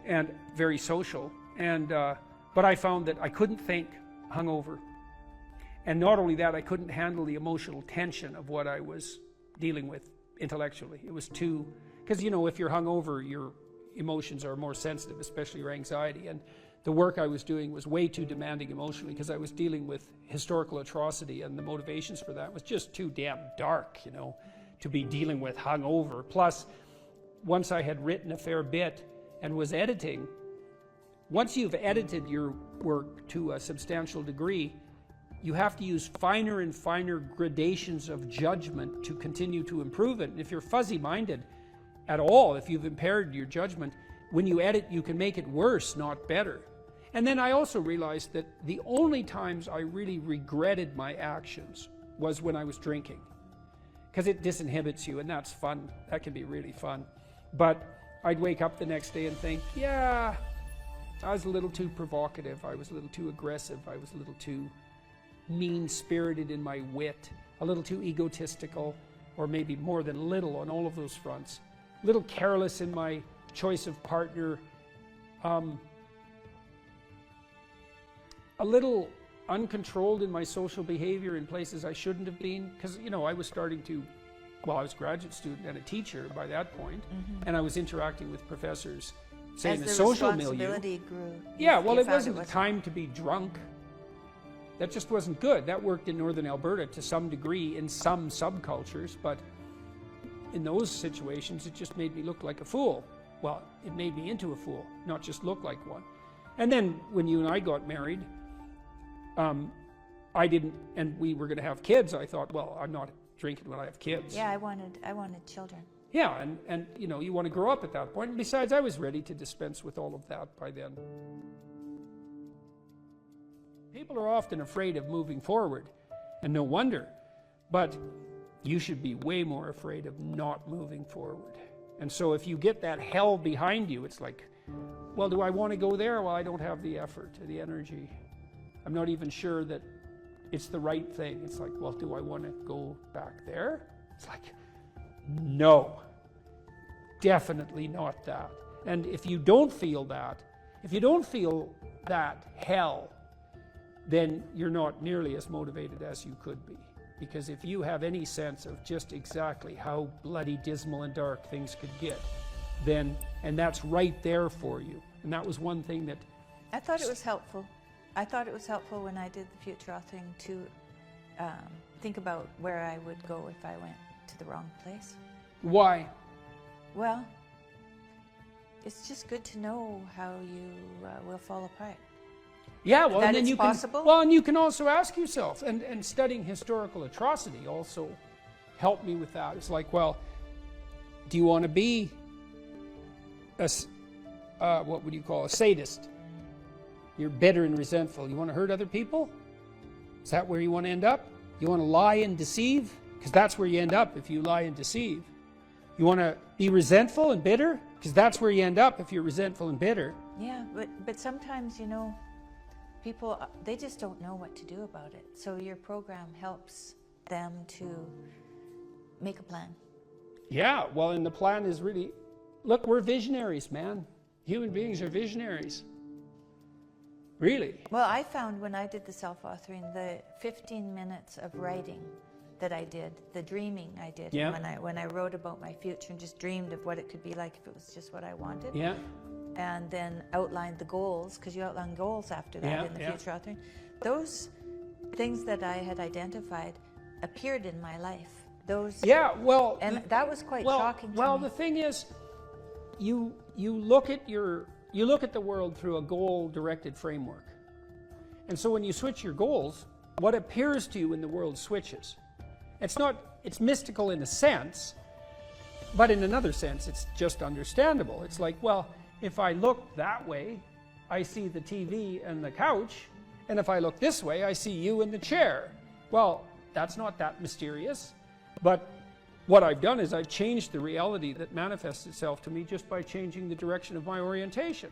and very social. And but I found that I couldn't think hungover. And not only that, I couldn't handle the emotional tension of what I was dealing with intellectually. It was too, because you know, if you're hungover, your emotions are more sensitive, especially your anxiety. And the work I was doing was way too demanding emotionally, because I was dealing with historical atrocity, and the motivations for that was just too damn dark, you know, to be dealing with hungover. Plus, once I had written a fair bit and was editing, once you've edited your work to a substantial degree, you have to use finer and finer gradations of judgment to continue to improve it. And if you're fuzzy-minded at all, if you've impaired your judgment, when you edit, you can make it worse, not better. And then I also realized that the only times I really regretted my actions was when I was drinking, because it disinhibits you, and that's fun. That can be really fun. But I'd wake up the next day and think, yeah, I was a little too provocative, I was a little too aggressive, I was a little too mean-spirited in my wit, a little too egotistical, or maybe more than a little on all of those fronts, a little careless in my choice of partner, a little uncontrolled in my social behavior in places I shouldn't have been, because, you know, I was starting to, well, I was a graduate student and a teacher by that point, and I was interacting with professors, say, in the social milieu. Grew, yeah, well, it wasn't the time to be drunk. That just wasn't good. That worked in northern Alberta to some degree in some subcultures, but in those situations, it just made me look like a fool. Well, it made me into a fool, not just look like one. And then when you and I got married, I didn't, and we were going to have kids. I thought, well, I'm not drinking when I have kids. Yeah, I wanted children. Yeah, and you know, you want to grow up at that point. And besides, I was ready to dispense with all of that by then. People are often afraid of moving forward, and no wonder. But you should be way more afraid of not moving forward. And so if you get that hell behind you, it's like, well, do I want to go there? Well, I don't have the effort, the energy. I'm not even sure that it's the right thing. It's like, well, do I want to go back there? It's like, no, definitely not that. And if you don't feel that, hell, then you're not nearly as motivated as you could be. Because if you have any sense of just exactly how bloody dismal and dark things could get, then, and that's right there for you. And that was one thing that... I thought it was helpful. I thought it was helpful when I did the future authoring to think about where I would go if I went to the wrong place. Why? Well, it's just good to know how you will fall apart. Yeah, well, that and then it's you possible? can. Well, and you can also ask yourself, and studying historical atrocity also helped me with that. It's like, well, do you want to be a what would you call a sadist? You're bitter and resentful. You want to hurt other people? Is that where you want to end up? You want to lie and deceive? Because that's where you end up if you lie and deceive. You want to be resentful and bitter? Because that's where you end up if you're resentful and bitter. Yeah, but sometimes, you know, people, they just don't know what to do about it. So your program helps them to make a plan. Yeah, well, and the plan is really, look, we're visionaries, man. Human beings are visionaries. Really. Well, I found when I did the self-authoring, the 15 minutes of writing that I did, the dreaming I did, Yeah. when I wrote about my future and just dreamed of what it could be like if it was just what I wanted. Yeah. And then outlined the goals, because you outline goals after that Yeah, in the yeah. future authoring. Those things that I had identified appeared in my life. Those, Yeah, well, and that was quite shocking to well, me. the thing is, you look at the world through a goal-directed framework, and so when you switch your goals, what appears to you in the world switches. It's mystical in a sense, but in another sense, it's just understandable. It's like, well, if I look that way, I see the TV and the couch, and if I look this way, I see you in the chair. Well, that's not that mysterious, but what I've done is I've changed the reality that manifests itself to me just by changing the direction of my orientation.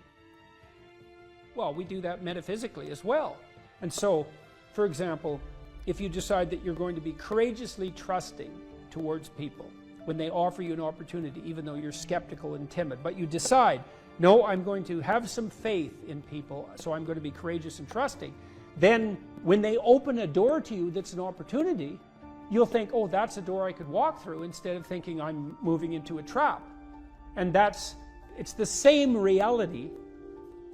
Well, we do that metaphysically as well. And so, for example, if you decide that you're going to be courageously trusting towards people when they offer you an opportunity, even though you're skeptical and timid, but you decide, no, I'm going to have some faith in people, so I'm going to be courageous and trusting, then when they open a door to you that's an opportunity, you'll think, oh, that's a door I could walk through, instead of thinking I'm moving into a trap. And it's the same reality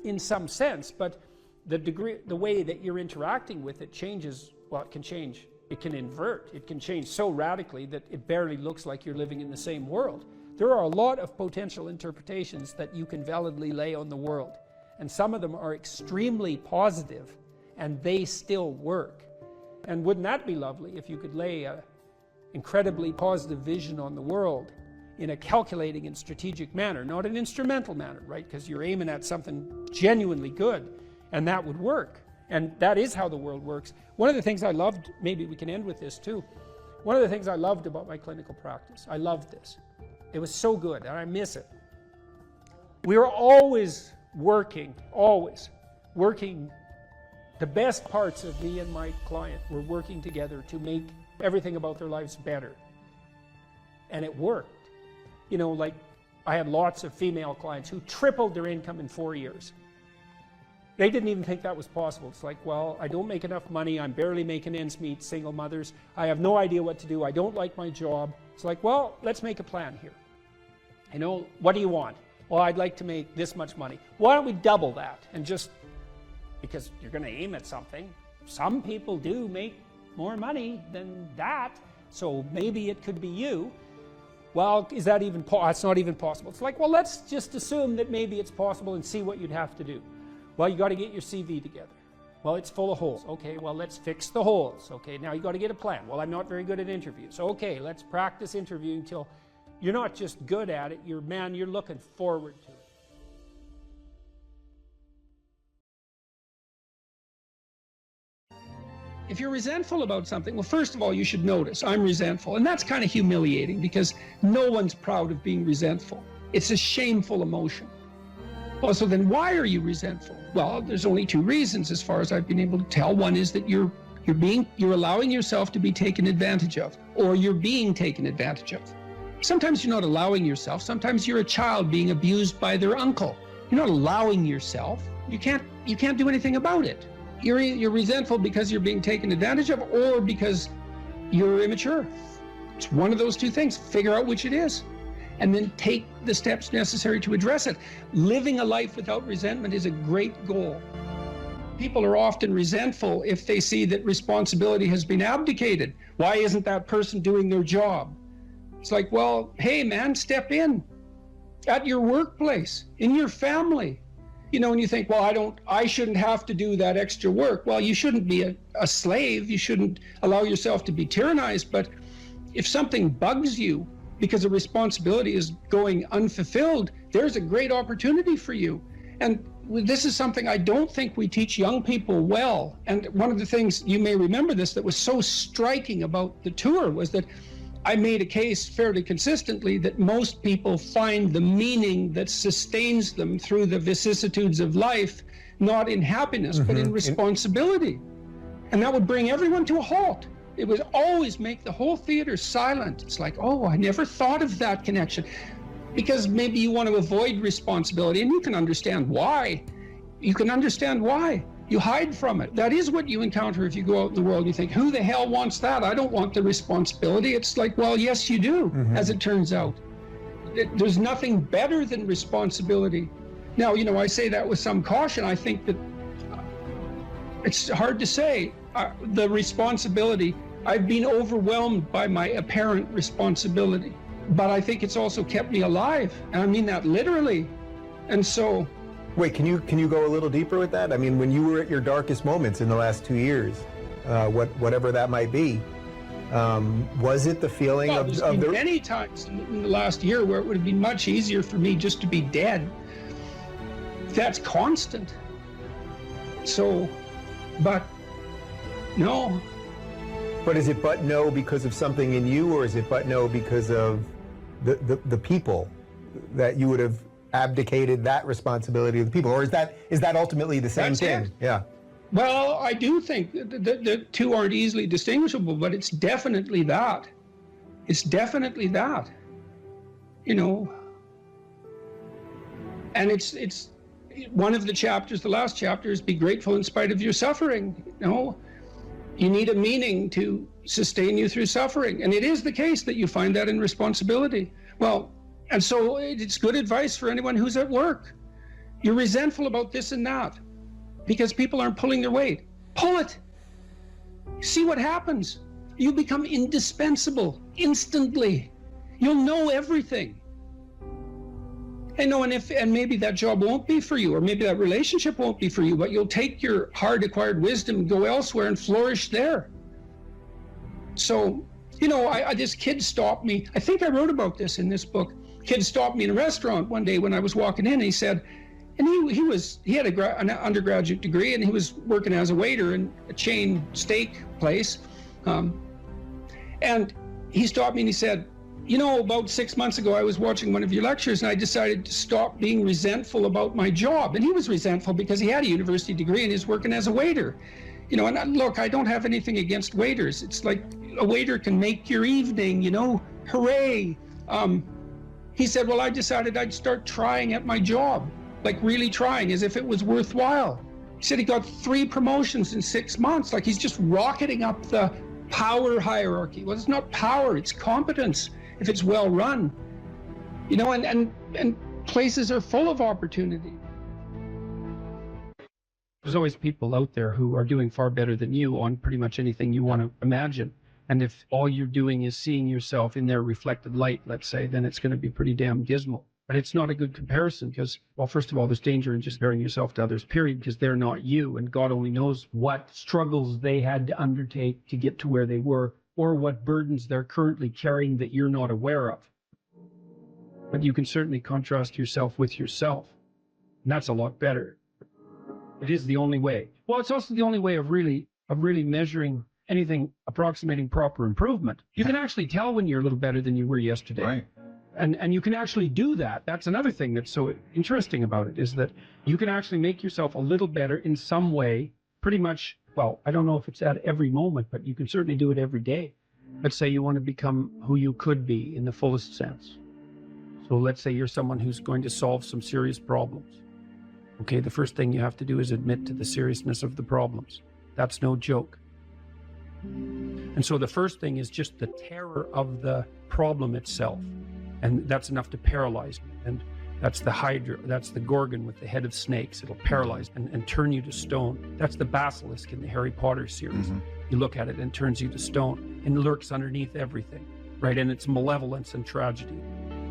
in some sense, but the way that you're interacting with it changes. Well, it can change. It can invert. It can change so radically that it barely looks like you're living in the same world. There are a lot of potential interpretations that you can validly lay on the world, and some of them are extremely positive, and they still work. And wouldn't that be lovely if you could lay an incredibly positive vision on the world in a calculating and strategic manner, not an instrumental manner, right? Because you're aiming at something genuinely good, and that would work. And that is how the world works. One of the things I loved, maybe we can end with this too, one of the things I loved about my clinical practice, I loved this. It was so good, and I miss it. We were always working, the best parts of me and my client were working together to make everything about their lives better. And it worked. You know, like I had lots of female clients who tripled their income in 4 years. They didn't even think that was possible. It's like, well, I don't make enough money. I'm barely making ends meet, single mothers. I have no idea what to do. I don't like my job. It's like, well, let's make a plan here. You know, what do you want? Well, I'd like to make this much money. Why don't we double that? And just, because you're going to aim at something. Some people do make more money than that, so maybe it could be you. Well, is that even possible? It's not even possible. It's like, well, let's just assume that maybe it's possible and see what you'd have to do. Well, you got to get your CV together. Well, it's full of holes. Okay, well, let's fix the holes. Okay, now you got to get a plan. Well, I'm not very good at interviews. Okay, let's practice interviewing till you're not just good at it, you're looking forward to it. If you're resentful about something, well, first of all, you should notice, I'm resentful. And that's kind of humiliating because no one's proud of being resentful. It's a shameful emotion. Well, so then why are you resentful? Well, there's only two reasons as far as I've been able to tell. One is that you're allowing yourself to be taken advantage of, or you're being taken advantage of. Sometimes you're not allowing yourself. Sometimes you're a child being abused by their uncle. You're not allowing yourself. You can't do anything about it. you're resentful because you're being taken advantage of, or because you're immature. It's one of those two things. Figure out which it is, and then take the steps necessary to address it. Living a life without resentment is a great goal. People are often resentful if they see that responsibility has been abdicated. Why isn't that person doing their job? It's like, well, hey man, step in at your workplace, in your family. You know, and you think, well, I shouldn't have to do that extra work. Well, you shouldn't be a slave. You shouldn't allow yourself to be tyrannized. But if something bugs you because a responsibility is going unfulfilled, there's a great opportunity for you. And this is something I don't think we teach young people well. And one of the things, you may remember this, that was so striking about the tour was that I made a case fairly consistently that most people find the meaning that sustains them through the vicissitudes of life, not in happiness, but in responsibility. And that would bring everyone to a halt. It would always make the whole theater silent. It's like, oh, I never thought of that connection. Because maybe you want to avoid responsibility, and you can understand why. You can understand why. You hide from it. That is what you encounter if you go out in the world and you think, who the hell wants that? I don't want the responsibility. It's like, well, yes, you do, as it turns out. There's nothing better than responsibility. Now, you know, I say that with some caution. I think that it's hard to say. The responsibility, I've been overwhelmed by my apparent responsibility. But I think it's also kept me alive, and I mean that literally. And so, wait, can you go a little deeper with that? I mean, when you were at your darkest moments in the last 2 years, whatever that might be, was it the feeling there's been many times in the last year where it would have been much easier for me just to be dead. That's constant. So, but no. But is it but no because of something in you, or is it but no because of the people, that you would have abdicated that responsibility of the people? Or is that ultimately the same thing? It. Yeah. Well, I do think the two aren't easily distinguishable, but it's definitely that. It's definitely that. You know. And it's one of the chapters, the last chapter, is be grateful in spite of your suffering. You know. You need a meaning to sustain you through suffering. And it is the case that you find that in responsibility. Well, and so it's good advice for anyone who's at work. You're resentful about this and that because people aren't pulling their weight. Pull it. See what happens. You become indispensable instantly. You'll know everything. And maybe that job won't be for you, or maybe that relationship won't be for you, but you'll take your hard acquired wisdom and go elsewhere and flourish there. So, you know, this kid stopped me. I think I wrote about this in this book. Kid stopped me in a restaurant one day when I was walking in, and he said, and he had an undergraduate degree, and he was working as a waiter in a chain steak place. And he stopped me and he said, you know, about 6 months ago, I was watching one of your lectures, and I decided to stop being resentful about my job. And he was resentful because he had a university degree and he's working as a waiter. You know, and look, I don't have anything against waiters. It's like a waiter can make your evening, you know, hooray. He said, well, I decided I'd start trying at my job, like really trying, as if it was worthwhile. He said he got 3 promotions in 6 months, like he's just rocketing up the power hierarchy. Well, it's not power, it's competence. If it's well run, you know, and places are full of opportunity. There's always people out there who are doing far better than you on pretty much anything you want to imagine. And if all you're doing is seeing yourself in their reflected light, let's say, then it's going to be pretty damn dismal. But it's not a good comparison because, well, first of all, there's danger in just comparing yourself to others, period, because they're not you. And God only knows what struggles they had to undertake to get to where they were, or what burdens they're currently carrying that you're not aware of. But you can certainly contrast yourself with yourself. And that's a lot better. It is the only way. Well, it's also the only way of really measuring anything approximating proper improvement. You can actually tell when you're a little better than you were yesterday. Right. And you can actually do that. That's another thing that's so interesting about it, is that you can actually make yourself a little better in some way, pretty much. Well, I don't know if it's at every moment, but you can certainly do it every day. Let's say you want to become who you could be in the fullest sense. So let's say you're someone who's going to solve some serious problems. Okay, the first thing you have to do is admit to the seriousness of the problems. That's no joke. And so the first thing is just the terror of the problem itself. And that's enough to paralyze you. And that's the Hydra, that's the Gorgon with the head of snakes. It'll paralyze and turn you to stone. That's the basilisk in the Harry Potter series. You look at it and it turns you to stone and lurks underneath everything, right? And it's malevolence and tragedy.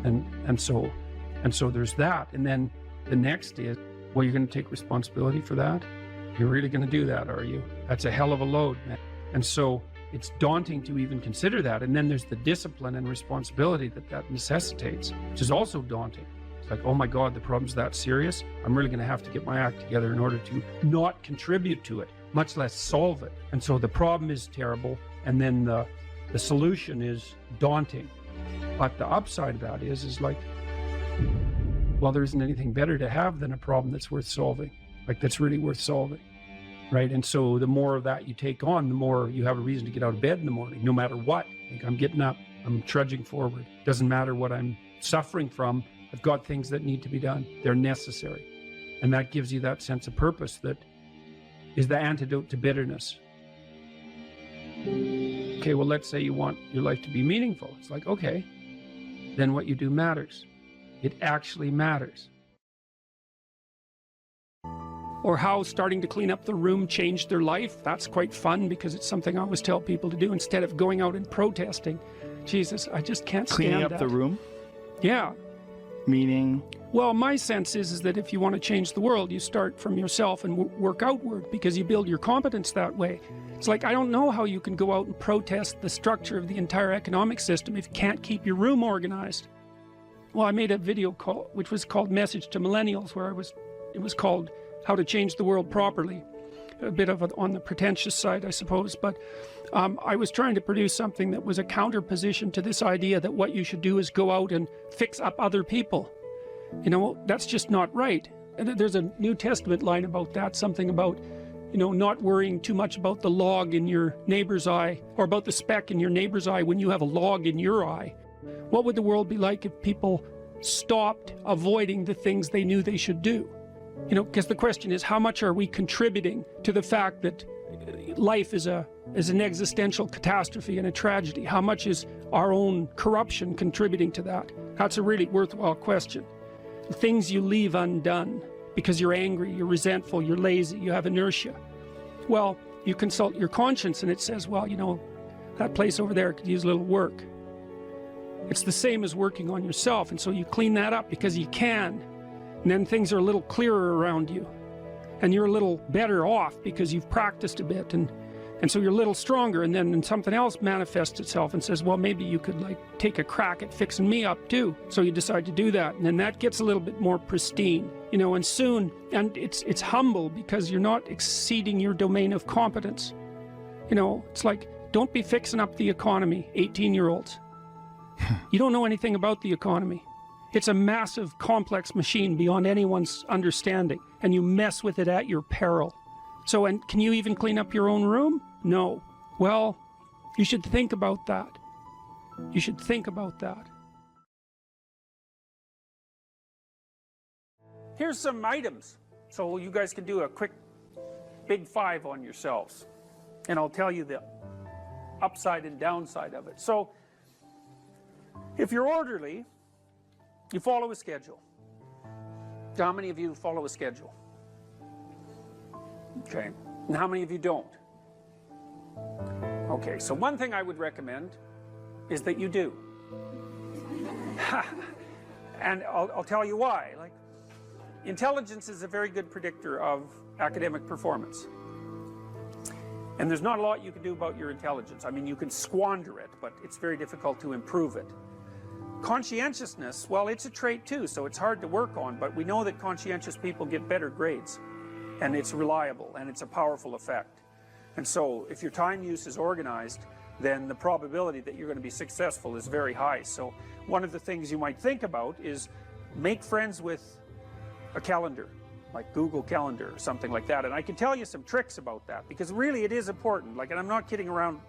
And so there's that. And then the next is, well, you're going to take responsibility for that? You're really going to do that, are you? That's a hell of a load, man. And so it's daunting to even consider that. And then there's the discipline and responsibility that necessitates, which is also daunting. It's like, oh my God, the problem's that serious. I'm really going to have to get my act together in order to not contribute to it, much less solve it. And so the problem is terrible. And then the solution is daunting. But the upside of that is like, well, there isn't anything better to have than a problem that's worth solving, like that's really worth solving. Right. And so the more of that you take on, the more you have a reason to get out of bed in the morning, no matter what. Like, I'm getting up, I'm trudging forward. Doesn't matter what I'm suffering from. I've got things that need to be done. They're necessary. And that gives you that sense of purpose that is the antidote to bitterness. Okay, well, let's say you want your life to be meaningful. It's like, okay, then what you do matters. It actually matters. Or how starting to clean up the room changed their life. That's quite fun because it's something I always tell people to do instead of going out and protesting. Jesus, I just can't stand Cleaning up that. the room? Yeah. Meaning? Well, my sense is that if you want to change the world, you start from yourself and work outward because you build your competence that way. It's like, I don't know how you can go out and protest the structure of the entire economic system if you can't keep your room organized. Well, I made a video call, which was called Message to Millennials, where it was called How to Change the World Properly. A bit of on the pretentious side, I suppose, but I was trying to produce something that was a counterposition to this idea that what you should do is go out and fix up other people. You know, that's just not right. And there's a New Testament line about that, something about, you know, not worrying too much about the log in your neighbor's eye, or about the speck in your neighbor's eye when you have a log in your eye. What would the world be like if people stopped avoiding the things they knew they should do? You know, because the question is, how much are we contributing to the fact that life is an existential catastrophe and a tragedy? How much is our own corruption contributing to that? That's a really worthwhile question. The things you leave undone because you're angry, you're resentful, you're lazy, you have inertia. Well, you consult your conscience and it says, well, you know, that place over there could use a little work. It's the same as working on yourself, and so you clean that up because you can. And then things are a little clearer around you. And you're a little better off because you've practiced a bit. And so you're a little stronger, and then something else manifests itself and says, well, maybe you could like take a crack at fixing me up too. So you decide to do that. And then that gets a little bit more pristine, you know, and soon, and it's humble because you're not exceeding your domain of competence. You know, it's like, don't be fixing up the economy, 18-year-olds. You don't know anything about the economy. It's a massive, complex machine beyond anyone's understanding, and you mess with it at your peril. So, and can you even clean up your own room? No. Well, you should think about that. You should think about that. Here's some items, so you guys can do a quick big 5 on yourselves. And I'll tell you the upside and downside of it. So, if you're orderly, you follow a schedule. How many of you follow a schedule? Okay. And how many of you don't? Okay, so one thing I would recommend is that you do. And I'll tell you why. Like, intelligence is a very good predictor of academic performance. And there's not a lot you can do about your intelligence. I mean, you can squander it, but it's very difficult to improve it. Conscientiousness, well, it's a trait too, so it's hard to work on, but we know that conscientious people get better grades, and it's reliable, and it's a powerful effect. And so, if your time use is organized, then the probability that you're going to be successful is very high. So, one of the things you might think about is make friends with a calendar, like Google Calendar or something like that. And I can tell you some tricks about that, because really it is important, like, and I'm not kidding around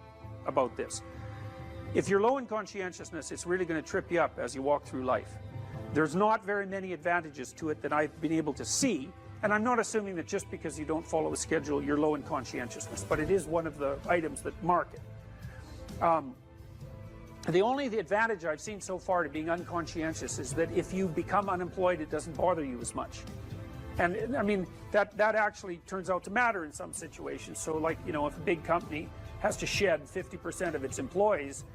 about this. If you're low in conscientiousness, it's really going to trip you up as you walk through life. There's not very many advantages to it that I've been able to see, And I'm not assuming that just because you don't follow a schedule, you're low in conscientiousness, but it is one of the items that mark it. The advantage I've seen so far to being unconscientious is that if you become unemployed, it doesn't bother you as much. And I mean, that actually turns out to matter in some situations. So like, you know, if a big company has to shed 50% of its employees,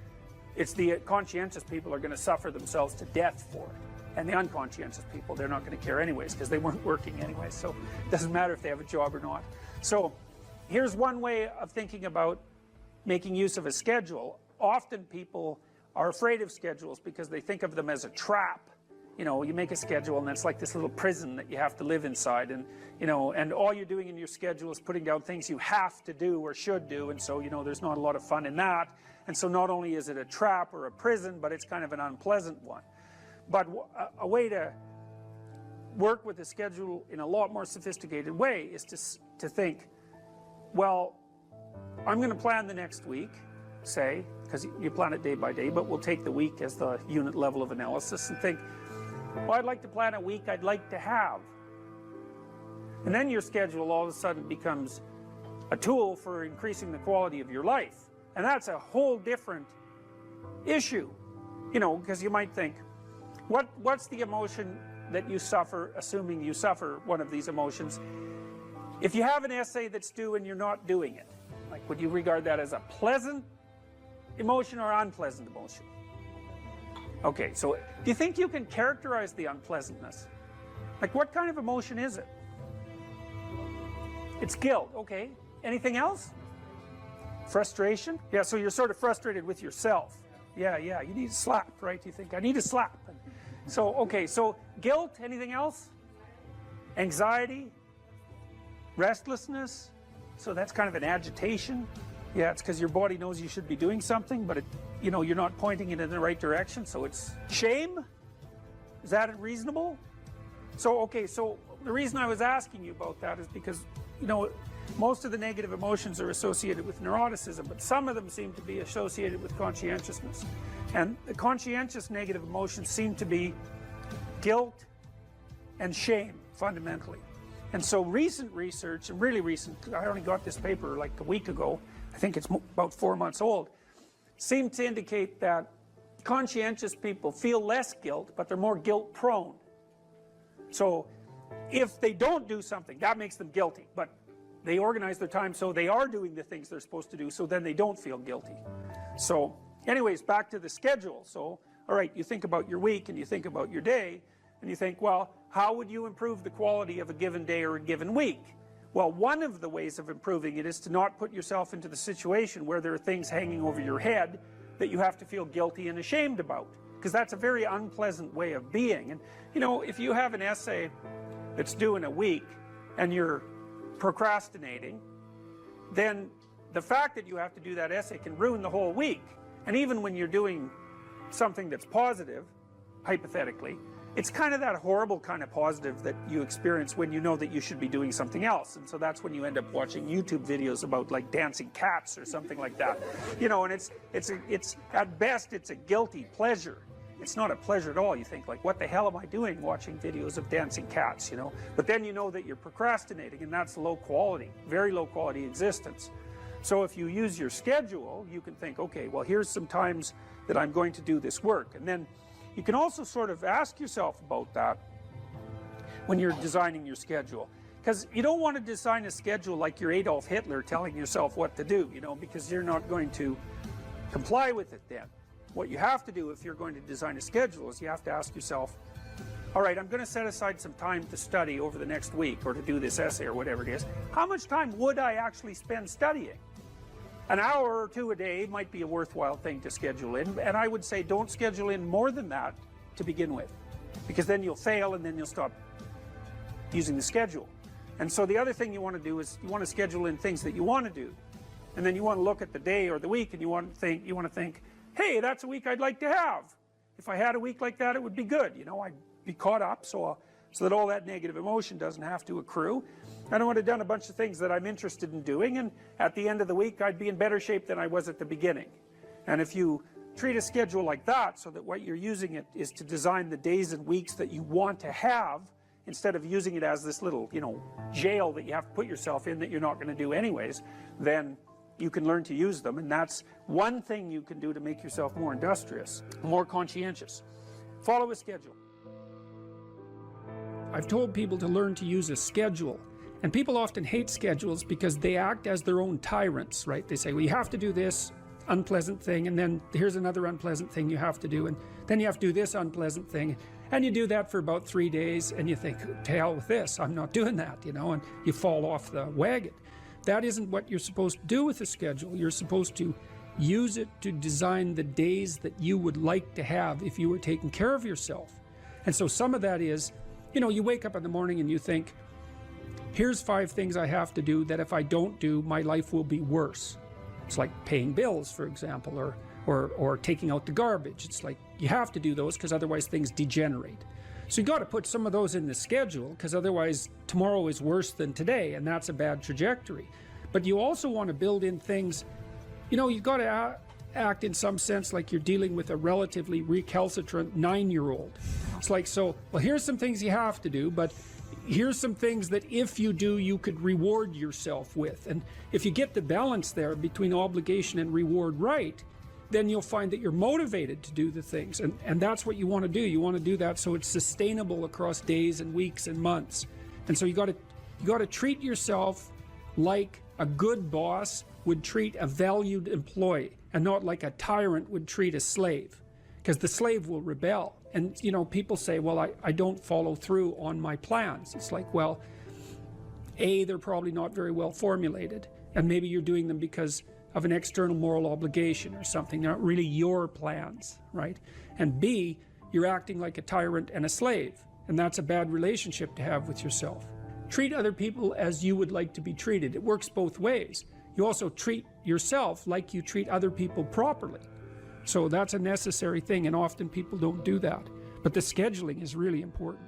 it's the conscientious people are going to suffer themselves to death for it. And the unconscientious people, they're not going to care anyways because they weren't working anyway. So it doesn't matter if they have a job or not. So here's one way of thinking about making use of a schedule. Often people are afraid of schedules because they think of them as a trap. You know, you make a schedule and it's like this little prison that you have to live inside, and you know, and all you're doing in your schedule is putting down things you have to do or should do, and so, you know, there's not a lot of fun in that. And so not only is it a trap or a prison, but it's kind of an unpleasant one. But a way to work with a schedule in a lot more sophisticated way is to think, well, I'm going to plan the next week, say, because you plan it day by day, but we'll take the week as the unit level of analysis and think, well, I'd like to plan a week I'd like to have. And then your schedule all of a sudden becomes a tool for increasing the quality of your life. And that's a whole different issue, you know, because you might think, what's the emotion that you suffer, assuming you suffer one of these emotions? If you have an essay that's due and you're not doing it, like, would you regard that as a pleasant emotion or unpleasant emotion? Okay, so do you think you can characterize the unpleasantness? Like, what kind of emotion is it? It's guilt, okay. Anything else? Frustration? Yeah, so you're sort of frustrated with yourself. Yeah, you need a slap, right? You think, I need a slap. So, okay, so guilt, anything else? Anxiety? Restlessness? So that's kind of an agitation. Yeah, it's because your body knows you should be doing something, but you know, you're not pointing it in the right direction, so it's shame? Is that reasonable? So, okay, so the reason I was asking you about that is because, you know, most of the negative emotions are associated with neuroticism, but some of them seem to be associated with conscientiousness. And the conscientious negative emotions seem to be guilt and shame, fundamentally. And so recent research, and really recent, I only got this paper like a week ago, I think it's about 4 months old, seem to indicate that conscientious people feel less guilt, but they're more guilt prone. So if they don't do something, that makes them guilty, but they organize their time so they are doing the things they're supposed to do, so then they don't feel guilty. So anyways, back to the schedule. So, all right, you think about your week and you think about your day, and you think, well, how would you improve the quality of a given day or a given week? Well, one of the ways of improving it is to not put yourself into the situation where there are things hanging over your head that you have to feel guilty and ashamed about, because that's a very unpleasant way of being. And you know, if you have an essay that's due in a week and you're procrastinating, then the fact that you have to do that essay can ruin the whole week. And even when you're doing something that's positive, hypothetically, it's kind of that horrible kind of positive that you experience when you know that you should be doing something else. And so that's when you end up watching YouTube videos about like dancing cats or something like that. You know, and it's at best it's a guilty pleasure. It's not a pleasure at all. You think like, what the hell am I doing watching videos of dancing cats, you know? But then you know that you're procrastinating, and that's low quality, very low quality existence. So if you use your schedule, you can think, okay, well, here's some times that I'm going to do this work. And then you can also sort of ask yourself about that when you're designing your schedule. Because you don't want to design a schedule like you're Adolf Hitler telling yourself what to do, you know, because you're not going to comply with it then. What you have to do if you're going to design a schedule is you have to ask yourself, all right, I'm going to set aside some time to study over the next week or to do this essay or whatever it is. How much time would I actually spend studying? An hour or two a day might be a worthwhile thing to schedule in, and I would say don't schedule in more than that to begin with, because then you'll fail and then you'll stop using the schedule. And so the other thing you want to do is you want to schedule in things that you want to do, and then you want to look at the day or the week and you want to think, hey, that's a week I'd like to have. If I had a week like that, it would be good. You know, I'd be caught up so that all that negative emotion doesn't have to accrue. And I would have done a bunch of things that I'm interested in doing, and at the end of the week, I'd be in better shape than I was at the beginning. And if you treat a schedule like that, so that what you're using it is to design the days and weeks that you want to have instead of using it as this little, you know, jail that you have to put yourself in that you're not going to do anyways, then you can learn to use them. And that's one thing you can do to make yourself more industrious, more conscientious. Follow a schedule. I've told people to learn to use a schedule. And people often hate schedules because they act as their own tyrants, right? They say, well, you have to do this unpleasant thing, and then here's another unpleasant thing you have to do, and then you have to do this unpleasant thing. And you do that for about 3 days, and you think, to hell with this, I'm not doing that, you know, and you fall off the wagon. That isn't what you're supposed to do with a schedule. You're supposed to use it to design the days that you would like to have if you were taking care of yourself. And so some of that is, you know, you wake up in the morning and you think, here's 5 things I have to do that if I don't do, my life will be worse. It's like paying bills, for example, or taking out the garbage. It's like you have to do those because otherwise things degenerate. So you got to put some of those in the schedule because otherwise tomorrow is worse than today, and that's a bad trajectory. But you also want to build in things, you know, you've got to act in some sense like you're dealing with a relatively recalcitrant 9-year-old. It's like, so, well, here's some things you have to do, but here's some things that if you do, you could reward yourself with. And if you get the balance there between obligation and reward right, then you'll find that you're motivated to do the things. And that's what you want to do. You want to do that so it's sustainable across days and weeks and months. And so you got to treat yourself like a good boss would treat a valued employee, and not like a tyrant would treat a slave, because the slave will rebel. And, you know, people say, well, I don't follow through on my plans. It's like, well, A, they're probably not very well formulated, and maybe you're doing them because of an external moral obligation or something. They're not really your plans, right? And B, you're acting like a tyrant and a slave, and that's a bad relationship to have with yourself. Treat other people as you would like to be treated. It works both ways. You also treat yourself like you treat other people properly. So that's a necessary thing, and often people don't do that. But the scheduling is really important.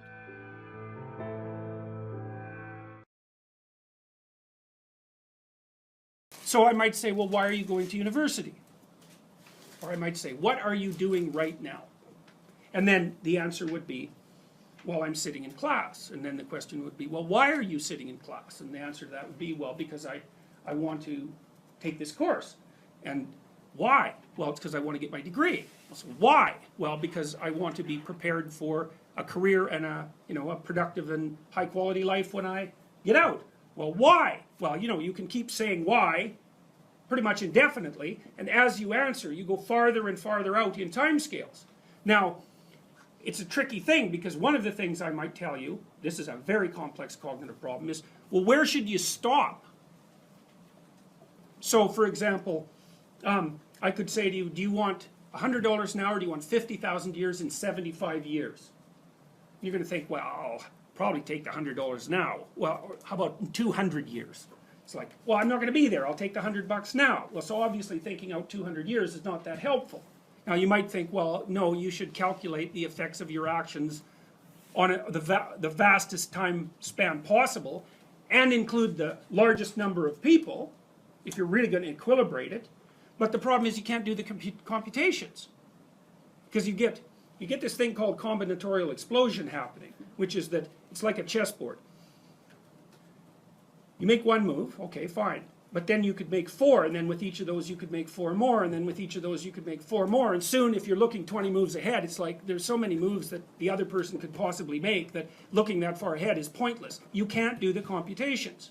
So I might say, well, why are you going to university? Or I might say, what are you doing right now? And then the answer would be, well, I'm sitting in class. And then the question would be, well, why are you sitting in class? And the answer to that would be, well, because I want to take this course. And why? Well, it's because I want to get my degree. So why? Well, because I want to be prepared for a career and a productive and high quality life when I get out. Well, why? Well, you can keep saying why pretty much indefinitely, and as you answer, you go farther and farther out in time scales. Now, it's a tricky thing, because one of the things I might tell you, this is a very complex cognitive problem, is, well, where should you stop? So, for example, I could say to you, do you want $100 an hour, or do you want 50,000 years in 75 years? You're going to think, well, I'll probably take the $100 now. Well, how about 200 years? It's like, well, I'm not going to be there. I'll take the $100 now. Well, so obviously thinking out 200 years is not that helpful. Now, you might think, well, no, you should calculate the effects of your actions on the vastest time span possible, and include the largest number of people, if you're really going to equilibrate it. But the problem is you can't do the computations, because you get this thing called combinatorial explosion happening, which is that it's like a chessboard. You make one move, okay, fine. But then you could make 4, and then with each of those you could make 4 more, and then with each of those you could make 4 more, and soon, if you're looking 20 moves ahead, it's like there's so many moves that the other person could possibly make that looking that far ahead is pointless. You can't do the computations.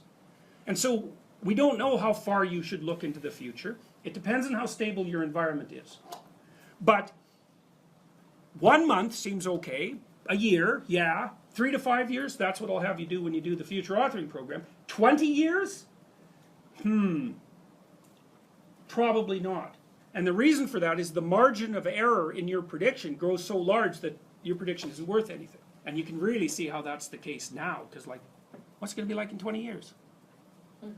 And so we don't know how far you should look into the future. It depends on how stable your environment is. But 1 month seems okay. A year, yeah. 3 to 5 years, that's what I'll have you do when you do the future authoring program. 20 years? Probably not. And the reason for that is the margin of error in your prediction grows so large that your prediction isn't worth anything. And you can really see how that's the case now, because, like, what's it going to be like in 20 years?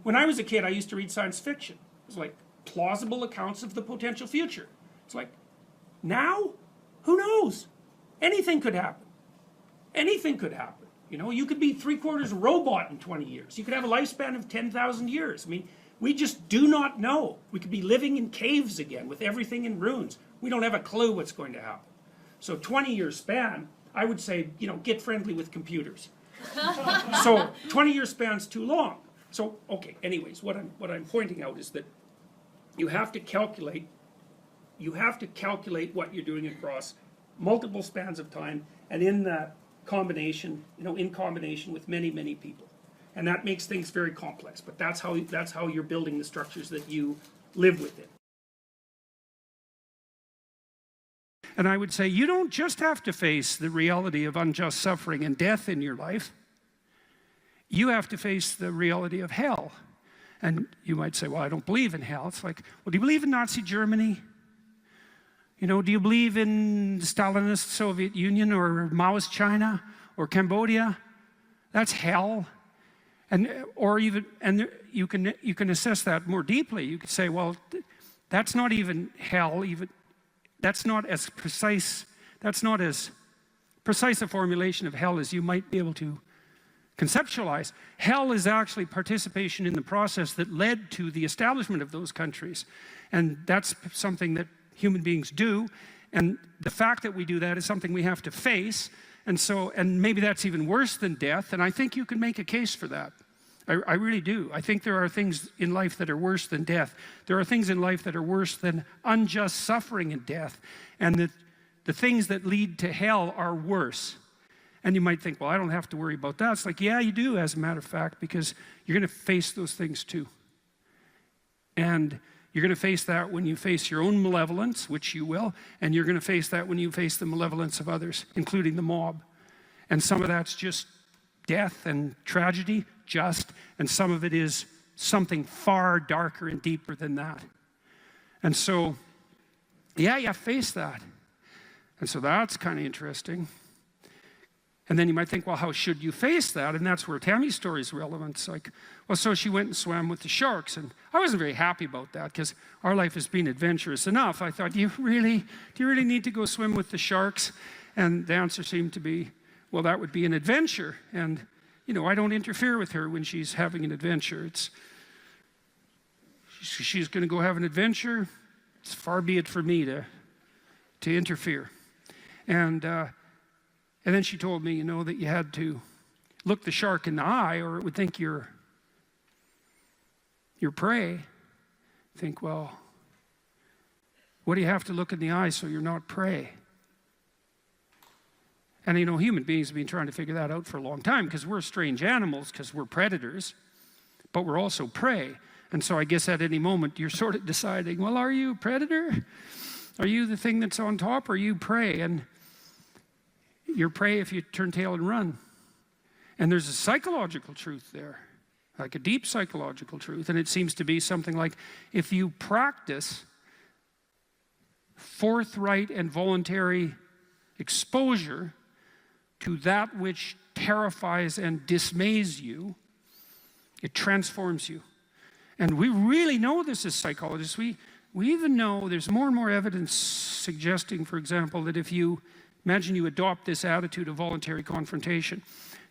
When I was a kid, I used to read science fiction. It was like plausible accounts of the potential future. It's like, now? Who knows? Anything could happen. Anything could happen. You could be 3/4 robot in 20 years. You could have a lifespan of 10,000 years. I mean, we just do not know. We could be living in caves again with everything in ruins. We don't have a clue what's going to happen. So 20-year span, I would say, get friendly with computers. So 20-year span's too long. So, okay, anyways, what I'm pointing out is that you have to calculate what you're doing across multiple spans of time, and in that combination, in combination with many, many people. And that makes things very complex, but that's how you're building the structures that you live within. And I would say you don't just have to face the reality of unjust suffering and death in your life. You have to face the reality of hell. And you might say, well, I don't believe in hell. It's like, well, do you believe in Nazi Germany? Do you believe in the Stalinist Soviet Union or Maoist China or Cambodia? That's hell. And you can assess that more deeply. You could say, well, that's not even hell. That's not as precise a formulation of hell as you might be able to conceptualize. Hell is actually participation in the process that led to the establishment of those countries. And that's something that human beings do. And the fact that we do that is something we have to face. And maybe that's even worse than death. And I think you can make a case for that. I really do. I think there are things in life that are worse than death. There are things in life that are worse than unjust suffering and death. And the things that lead to hell are worse. And you might think, well, I don't have to worry about that. It's like, yeah, you do, as a matter of fact, because you're going to face those things too. And you're going to face that when you face your own malevolence, which you will, and you're going to face that when you face the malevolence of others, including the mob. And some of that's just death and tragedy, and some of it is something far darker and deeper than that. And so, yeah, you face that. And so that's kind of interesting. And then you might think, well, how should you face that? And that's where Tammy's story is relevant. It's like, well, so she went and swam with the sharks. And I wasn't very happy about that because our life has been adventurous enough. I thought, do you really need to go swim with the sharks? And the answer seemed to be, well, that would be an adventure. And, I don't interfere with her when she's having an adventure. She's going to go have an adventure. It's far be it for me to interfere. And then she told me, that you had to look the shark in the eye or it would think you're prey. Think, well, what do you have to look in the eye so you're not prey? And human beings have been trying to figure that out for a long time because we're strange animals, because we're predators, but we're also prey. And so I guess at any moment you're sort of deciding, well, are you a predator? Are you the thing that's on top, or are you prey? And you're prey if you turn tail and run. And there's a psychological truth there, like a deep psychological truth. And it seems to be something like, if you practice forthright and voluntary exposure to that which terrifies and dismays you, it transforms you. And we really know this as psychologists. We even know there's more and more evidence suggesting, for example, that if you imagine you adopt this attitude of voluntary confrontation,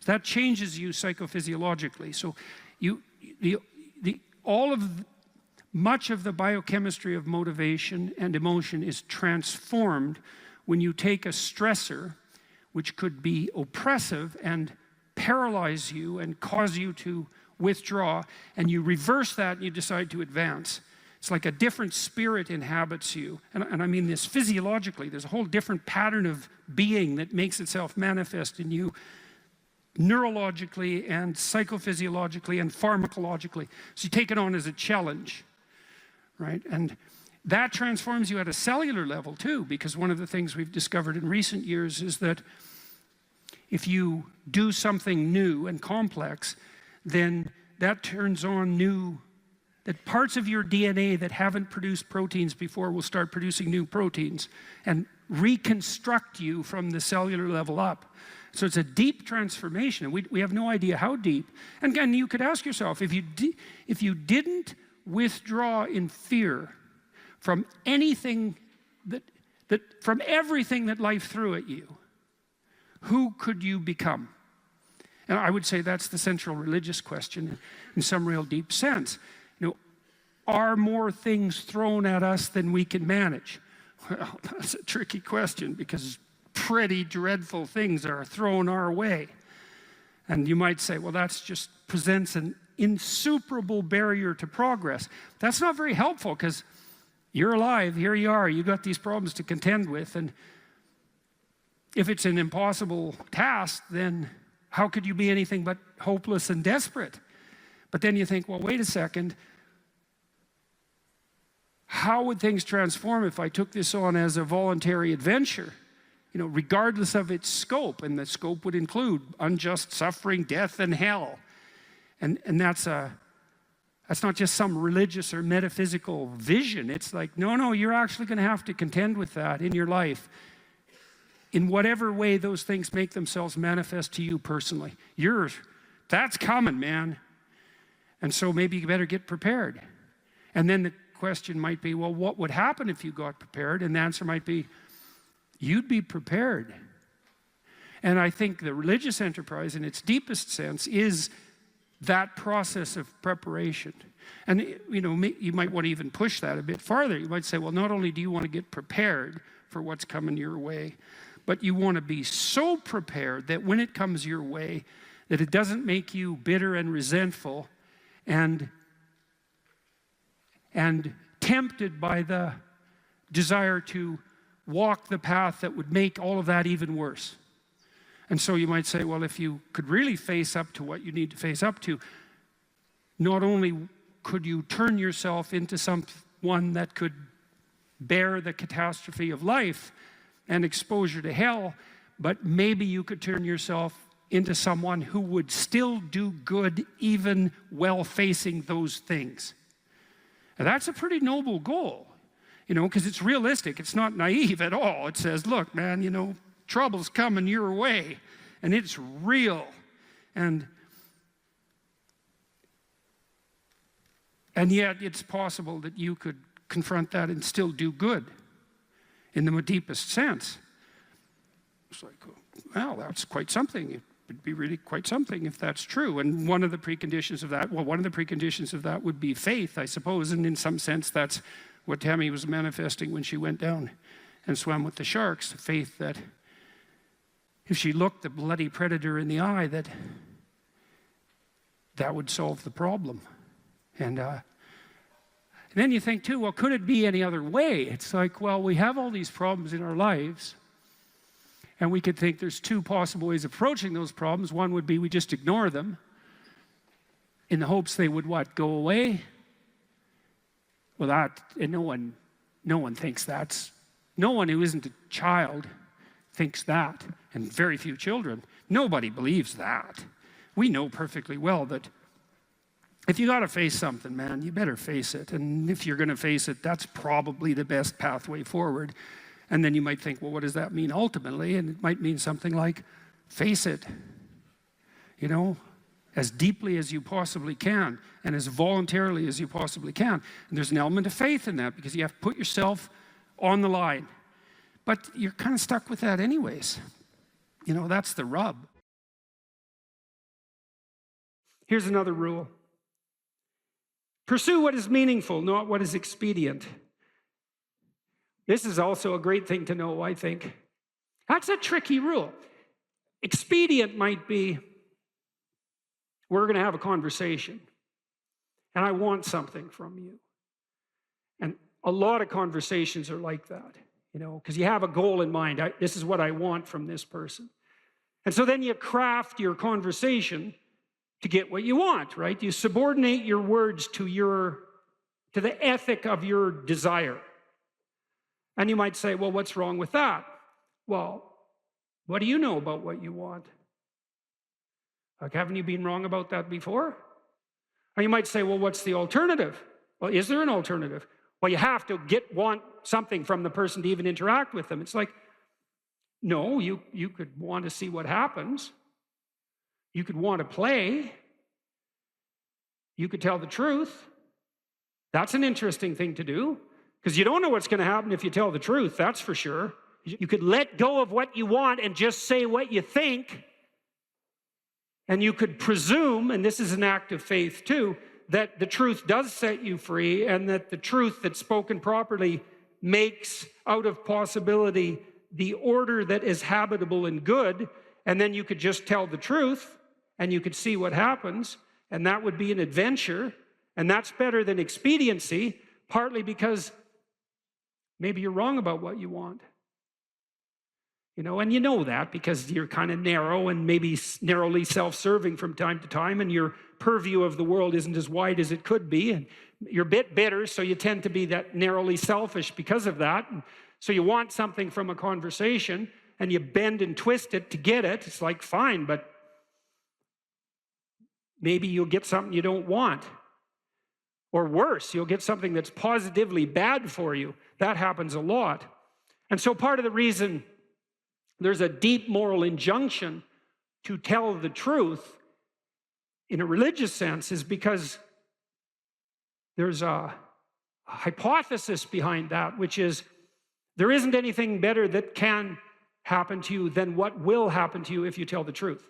that changes you psychophysiologically. So much of the biochemistry of motivation and emotion is transformed when you take a stressor which could be oppressive and paralyze you and cause you to withdraw, and you reverse that and you decide to advance. It's like a different spirit inhabits you. And I mean this physiologically. There's a whole different pattern of being that makes itself manifest in you neurologically and psychophysiologically and pharmacologically. So you take it on as a challenge, right? And that transforms you at a cellular level too, because one of the things we've discovered in recent years is that if you do something new and complex, then that turns on that parts of your DNA that haven't produced proteins before will start producing new proteins and reconstruct you from the cellular level up. So it's a deep transformation. We have no idea how deep. And again, you could ask yourself, if you didn't withdraw in fear from anything from everything that life threw at you, who could you become? And I would say that's the central religious question in some real deep sense. Are more things thrown at us than we can manage? Well, that's a tricky question because pretty dreadful things are thrown our way. And you might say, well, that just presents an insuperable barrier to progress. That's not very helpful, because you're alive, here you are, you got these problems to contend with, and if it's an impossible task, then how could you be anything but hopeless and desperate? But then you think, well, wait a second, how would things transform if I took this on as a voluntary adventure? You know, regardless of its scope, and the scope would include unjust suffering, death, and hell. And that's not just some religious or metaphysical vision. It's like, no, you're actually going to have to contend with that in your life, in whatever way those things make themselves manifest to you personally. That's coming, man. And so maybe you better get prepared. And then the question might be, well, what would happen if you got prepared? And the answer might be, you'd be prepared. And I think the religious enterprise, in its deepest sense, is that process of preparation. And you know, you might want to even push that a bit farther. You might say, well, not only do you want to get prepared for what's coming your way, but you want to be so prepared that when it comes your way, that it doesn't make you bitter and resentful and tempted by the desire to walk the path that would make all of that even worse. And so you might say, well, if you could really face up to what you need to face up to, not only could you turn yourself into someone that could bear the catastrophe of life and exposure to hell, but maybe you could turn yourself into someone who would still do good even while facing those things. And that's a pretty noble goal, you know, because it's realistic. It's not naive at all. It says, look, man, you know, trouble's coming your way, and it's real. And yet it's possible that you could confront that and still do good in the deepest sense. It's like, well, that's quite something. It would be really quite something if that's true. And one of the preconditions of that would be faith, I suppose. And in some sense, that's what Tammy was manifesting when she went down and swam with the sharks. Faith that if she looked the bloody predator in the eye, that would solve the problem. And then you think too, well, could it be any other way? It's like, well, we have all these problems in our lives, and we could think there's two possible ways of approaching those problems. One would be we just ignore them in the hopes they would what? Go away? Well, and no one thinks that's, no one who isn't a child thinks that, and very few children. Nobody believes that. We know perfectly well that if you got to face something, man, you better face it. And if you're going to face it, that's probably the best pathway forward. And then you might think, well, what does that mean ultimately? And it might mean something like, face it, you know, as deeply as you possibly can and as voluntarily as you possibly can. And there's an element of faith in that, because you have to put yourself on the line. But you're kind of stuck with that anyways. You know, that's the rub. Here's another rule. Pursue what is meaningful, not what is expedient. This is also a great thing to know, I think. That's a tricky rule. Expedient might be, we're going to have a conversation, and I want something from you. And a lot of conversations are like that, you know, because you have a goal in mind. This is what I want from this person. And so then you craft your conversation to get what you want, right? You subordinate your words to the ethic of your desire. And you might say, well, what's wrong with that? Well, what do you know about what you want? Like, haven't you been wrong about that before? Or you might say, well, what's the alternative? Well, is there an alternative? Well, you have to want something from the person to even interact with them. It's like, no, you could want to see what happens. You could want to play. You could tell the truth. That's an interesting thing to do, because you don't know what's going to happen if you tell the truth, that's for sure. You could let go of what you want and just say what you think. And you could presume, and this is an act of faith too, that the truth does set you free, and that the truth that's spoken properly makes out of possibility the order that is habitable and good. And then you could just tell the truth, and you could see what happens, and that would be an adventure, and that's better than expediency, partly because maybe you're wrong about what you want. And you know that because you're kind of narrow and maybe narrowly self-serving from time to time, and your purview of the world isn't as wide as it could be, and you're a bit bitter, so you tend to be that narrowly selfish because of that. And so you want something from a conversation, and you bend and twist it to get it. It's like, fine, but maybe you'll get something you don't want. Or worse, you'll get something that's positively bad for you. That happens a lot. And so part of the reason there's a deep moral injunction to tell the truth in a religious sense is because there's a hypothesis behind that, which is there isn't anything better that can happen to you than what will happen to you if you tell the truth.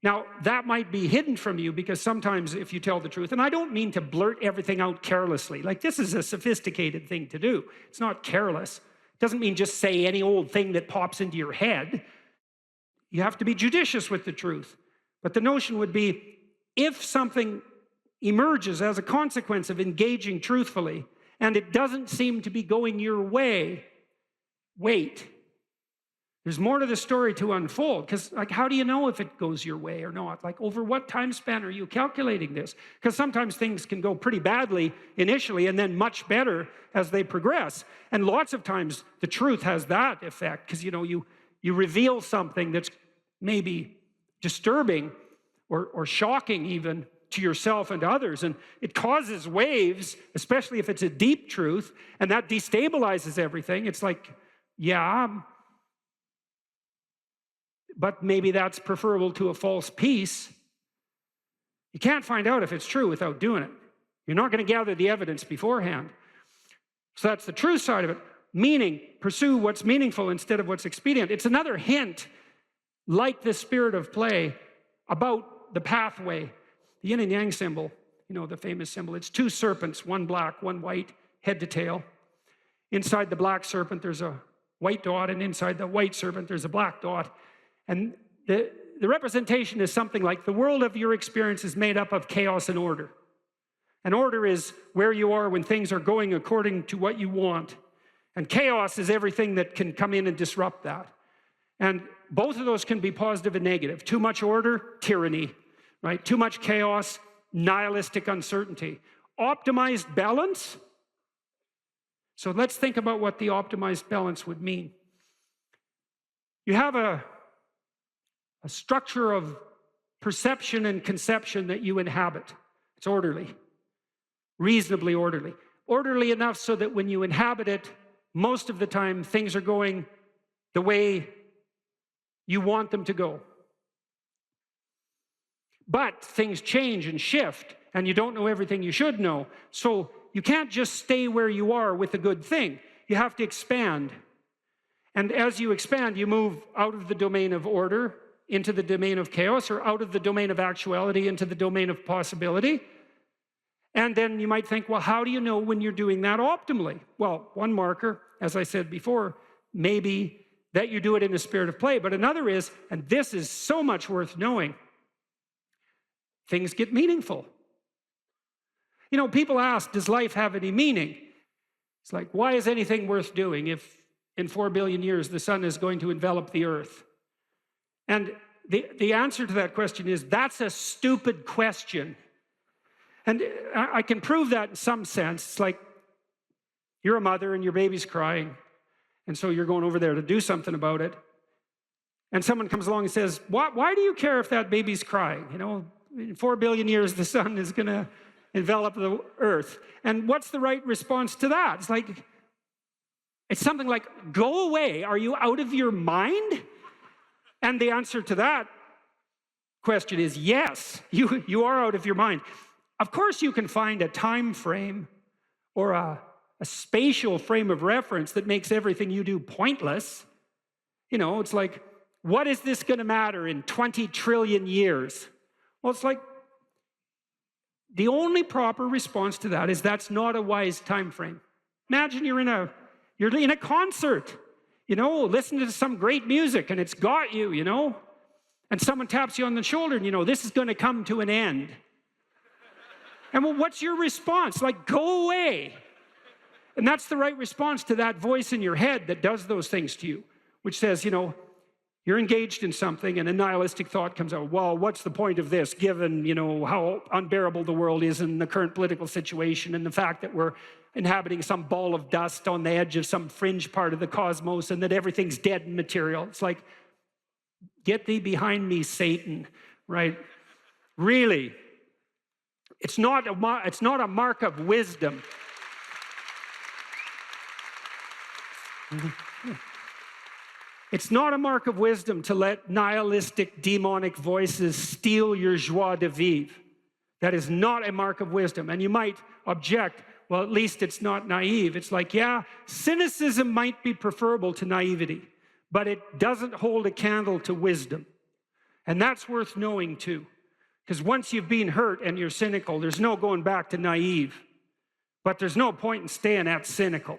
Now, that might be hidden from you because sometimes if you tell the truth, and I don't mean to blurt everything out carelessly, like this is a sophisticated thing to do. It's not careless. It doesn't mean just say any old thing that pops into your head. You have to be judicious with the truth. But the notion would be, if something emerges as a consequence of engaging truthfully, and it doesn't seem to be going your way, wait. There's more to the story to unfold, because how do you know if it goes your way or not? Over what time span are you calculating this? Because sometimes things can go pretty badly initially and then much better as they progress. And lots of times the truth has that effect, because you reveal something that's maybe disturbing or shocking even to yourself and to others, and it causes waves, especially if it's a deep truth, and that destabilizes everything. It's like, yeah, but maybe that's preferable to a false peace. You can't find out if it's true without doing it. You're not going to gather the evidence beforehand. So that's the true side of it. Meaning, pursue what's meaningful instead of what's expedient. It's another hint, like the spirit of play, about the pathway. The yin and yang symbol, the famous symbol, it's two serpents, one black, one white, head to tail. Inside the black serpent, there's a white dot, and inside the white serpent, there's a black dot. And the representation is something like the world of your experience is made up of chaos and order. And order is where you are when things are going according to what you want. And chaos is everything that can come in and disrupt that. And both of those can be positive and negative. Too much order, tyranny, right? Too much chaos, nihilistic uncertainty. Optimized balance. So let's think about what the optimized balance would mean. You have a structure of perception and conception that you inhabit. It's orderly, reasonably orderly. Orderly enough so that when you inhabit it, most of the time things are going the way you want them to go. But things change and shift, and you don't know everything you should know. So you can't just stay where you are with a good thing. You have to expand. And as you expand, you move out of the domain of order into the domain of chaos, or out of the domain of actuality into the domain of possibility. And then you might think, well, how do you know when you're doing that optimally? Well, one marker, as I said before, maybe that you do it in the spirit of play. But another is, and this is so much worth knowing, things get meaningful. People ask, does life have any meaning? It's like, why is anything worth doing if in 4 billion years the sun is going to envelop the earth? And the answer to that question is, that's a stupid question. And I can prove that in some sense. It's like you're a mother and your baby's crying, and so you're going over there to do something about it. And someone comes along and says, why do you care if that baby's crying? In 4 billion years, the sun is going to envelop the earth. And what's the right response to that? It's something like, go away. Are you out of your mind? And the answer to that question is yes, you are out of your mind. Of course, you can find a time frame or a spatial frame of reference that makes everything you do pointless. It's like, what is this going to matter in 20 trillion years? Well, it's like, the only proper response to that is that's not a wise time frame. Imagine you're in a concert, listening to some great music, and it's got you, and someone taps you on the shoulder and you know, this is going to come to an end. And well, what's your response? Like, go away. And that's the right response to that voice in your head that does those things to you, which says, you know, you're engaged in something and a nihilistic thought comes out, well, what's the point of this given, you know, how unbearable the world is in the current political situation and the fact that we're inhabiting some ball of dust on the edge of some fringe part of the cosmos and that everything's dead and material. It's like, get thee behind me, Satan, right? Really. It's not a mark of wisdom. It's not a mark of wisdom to let nihilistic, demonic voices steal your joie de vivre. That is not a mark of wisdom. And you might object, well, at least it's not naive. It's like, yeah, cynicism might be preferable to naivety, but it doesn't hold a candle to wisdom. And that's worth knowing too. Because once you've been hurt and you're cynical, there's no going back to naive. But there's no point in staying at cynical.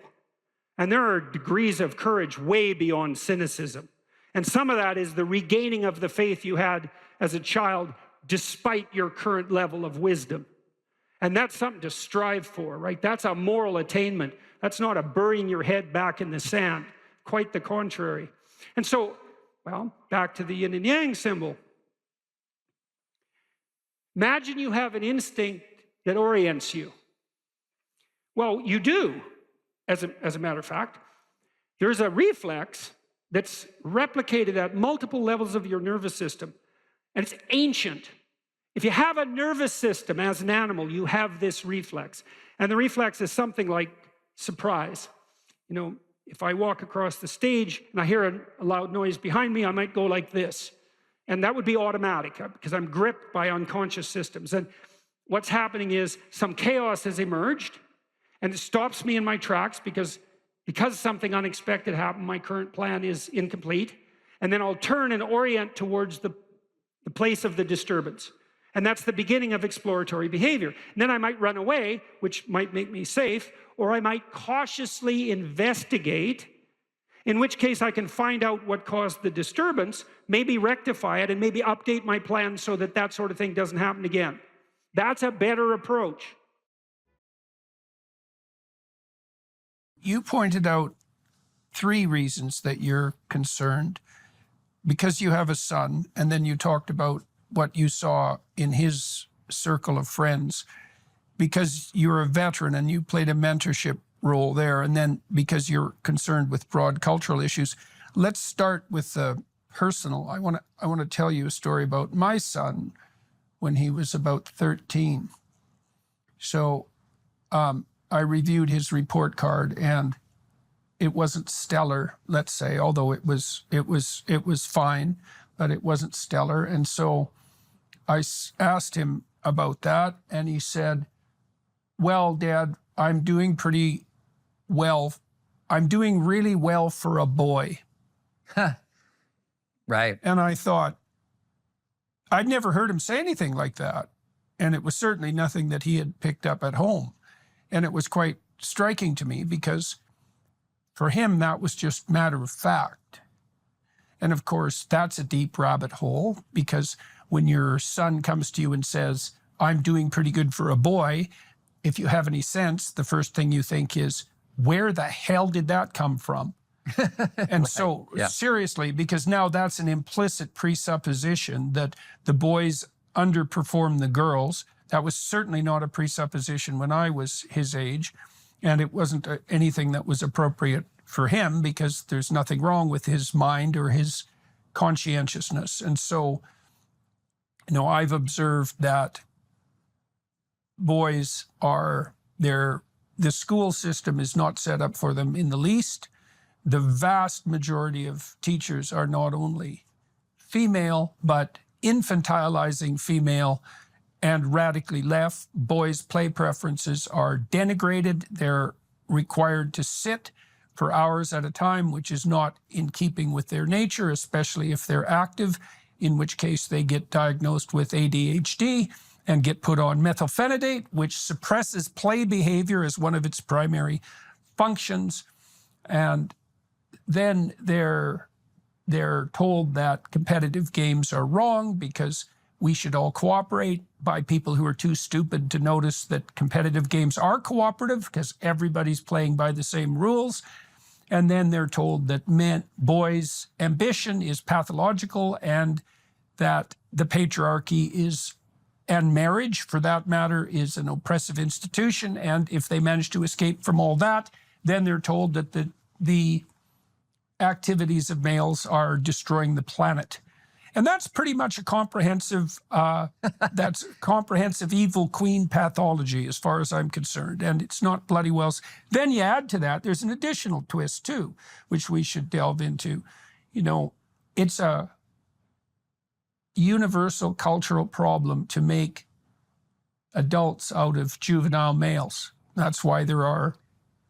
And there are degrees of courage way beyond cynicism. And some of that is the regaining of the faith you had as a child despite your current level of wisdom. And that's something to strive for, right? That's a moral attainment. That's not a burying your head back in the sand. Quite the contrary. And so, well, back to the yin and yang symbol. Imagine you have an instinct that orients you. Well, you do, as a matter of fact. There's a reflex that's replicated at multiple levels of your nervous system, and it's ancient. If you have a nervous system as an animal, you have this reflex. And the reflex is something like surprise. You know, if I walk across the stage and I hear a loud noise behind me, I might go like this. And that would be automatic because I'm gripped by unconscious systems. And what's happening is some chaos has emerged and it stops me in my tracks because something unexpected happened, my current plan is incomplete. And then I'll turn and orient towards the place of the disturbance. And that's the beginning of exploratory behavior. And then I might run away, which might make me safe, or I might cautiously investigate, in which case I can find out what caused the disturbance, maybe rectify it, and maybe update my plan so that that sort of thing doesn't happen again. That's a better approach. You pointed out 3 reasons that you're concerned. Because you have a son, and then you talked about what you saw in his circle of friends. Because you're a veteran and you played a mentorship role there, and then because you're concerned with broad cultural issues. Let's start with the personal. I want to tell you a story about my son when he was about 13. So I reviewed his report card, and it wasn't stellar, let's say, although it was fine, but it wasn't stellar. And so I asked him about that, and he said, well, Dad, I'm doing pretty well. I'm doing really well for a boy. Right. And I thought, I'd never heard him say anything like that. And it was certainly nothing that he had picked up at home. And it was quite striking to me because for him, that was just matter of fact. And of course, that's a deep rabbit hole, because when your son comes to you and says, I'm doing pretty good for a boy, if you have any sense, the first thing you think is, where the hell did that come from? And so, seriously, because now that's an implicit presupposition that the boys underperform the girls. That was certainly not a presupposition when I was his age, and it wasn't anything that was appropriate for him because there's nothing wrong with his mind or his conscientiousness. And so, you know, I've observed that boys are the school system is not set up for them in the least. The vast majority of teachers are not only female, but infantilizing female and radically left. Boys' play preferences are denigrated. They're required to sit for hours at a time, which is not in keeping with their nature, especially if they're active, in which case they get diagnosed with ADHD and get put on methylphenidate, which suppresses play behavior as one of its primary functions. And then they're they're told that competitive games are wrong because we should all cooperate, by people who are too stupid to notice that competitive games are cooperative because everybody's playing by the same rules. And then they're told that boys' ambition is pathological and that the patriarchy is, and marriage for that matter, is an oppressive institution. And if they manage to escape from all that, then they're told that the activities of males are destroying the planet. And that's pretty much a comprehensive, that's comprehensive evil queen pathology as far as I'm concerned. And it's not bloody well. Then you add to that, there's an additional twist too, which we should delve into. You know, it's a universal cultural problem to make adults out of juvenile males. That's why there are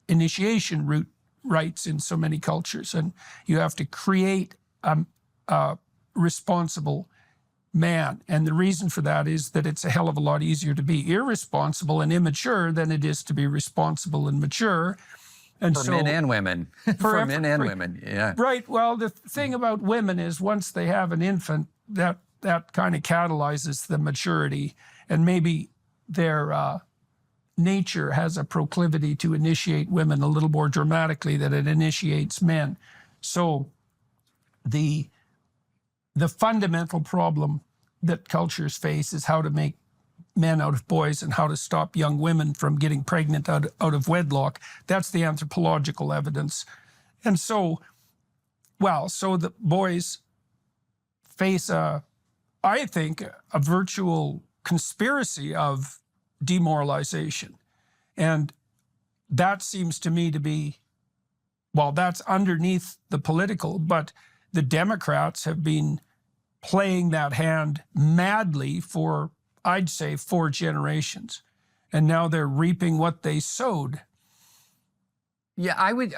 initiation rites in so many cultures. And you have to create a responsible man. And the reason for that is that it's a hell of a lot easier to be irresponsible and immature than it is to be responsible and mature. And for men and women. For men and women, yeah. Right. Well, the thing about women is once they have an infant, that kind of catalyzes the maturity. And maybe their nature has a proclivity to initiate women a little more dramatically than it initiates men. So the fundamental problem that cultures face is how to make men out of boys and how to stop young women from getting pregnant out of wedlock. That's the anthropological evidence. And so the boys face I think, a virtual conspiracy of demoralization. And that seems to me to be, well, that's underneath the political, but the Democrats have been playing that hand madly for, I'd say, 4 generations. And now they're reaping what they sowed. Yeah, I would,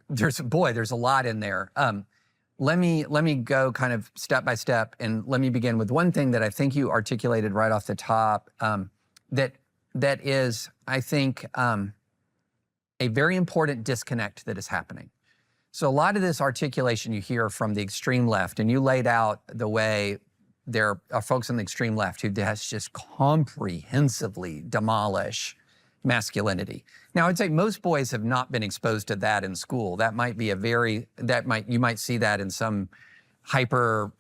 there's a lot in there. Let me go kind of step by step, and let me begin with one thing that I think you articulated right off the top, that is, I think, a very important disconnect that is happening. So a lot of this articulation you hear from the extreme left, and you laid out the way there are folks on the extreme left who just comprehensively demolish masculinity. Now, I'd say most boys have not been exposed to that in school. That might be you might see that in some hyper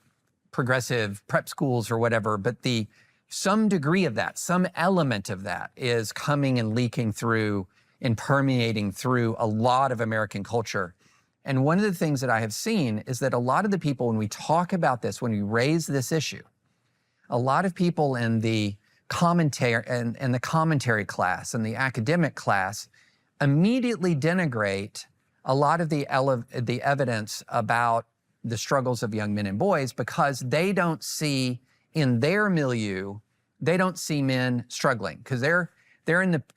progressive prep schools or whatever, but some degree of that, some element of that is coming and leaking through and permeating through a lot of American culture. And one of the things that I have seen is that a lot of the people, when we talk about this, when we raise this issue, a lot of people in the commentary and the commentary class and the academic class immediately denigrate a lot of the evidence about the struggles of young men and boys because they don't see in their milieu, they don't see men struggling because they're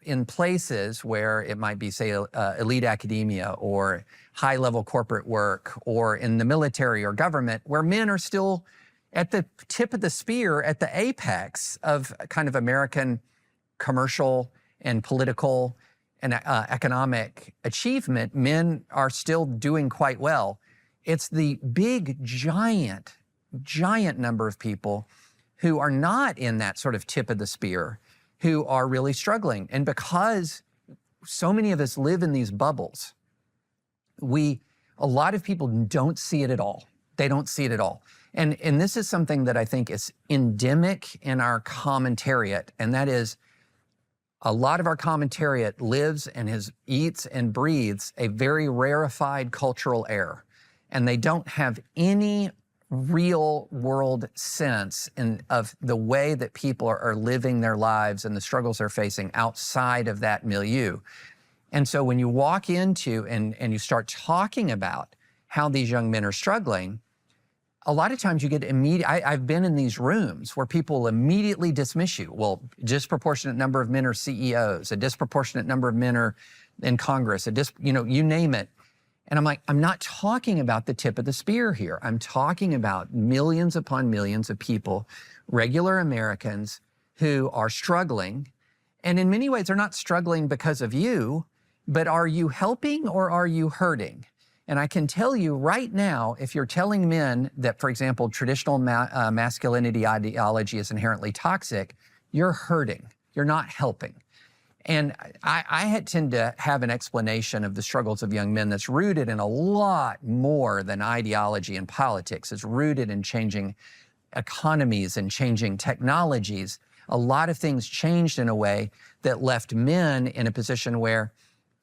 in places where it might be, say, elite academia or high-level corporate work or in the military or government where men are still at the tip of the spear, at the apex of kind of American commercial and political and economic achievement. Men are still doing quite well. It's the big, giant number of people who are not in that sort of tip of the spear who are really struggling. And because so many of us live in these bubbles, a lot of people don't see it at all. They don't see it at all. And this is something that I think is endemic in our commentariat, and that is a lot of our commentariat lives and eats and breathes a very rarefied cultural air, and they don't have any real world sense of the way that people are living their lives and the struggles they're facing outside of that milieu. And so when you walk into and you start talking about how these young men are struggling, a lot of times you get I've been in these rooms where people immediately dismiss you. Well, disproportionate number of men are CEOs, a disproportionate number of men are in Congress, you name it. And I'm like, I'm not talking about the tip of the spear here. I'm talking about millions upon millions of people, regular Americans who are struggling. And in many ways, they're not struggling because of you, but are you helping or are you hurting? And I can tell you right now, if you're telling men that, for example, traditional masculinity ideology is inherently toxic, you're hurting. You're not helping. And I tend to have an explanation of the struggles of young men that's rooted in a lot more than ideology and politics. It's rooted in changing economies and changing technologies. A lot of things changed in a way that left men in a position where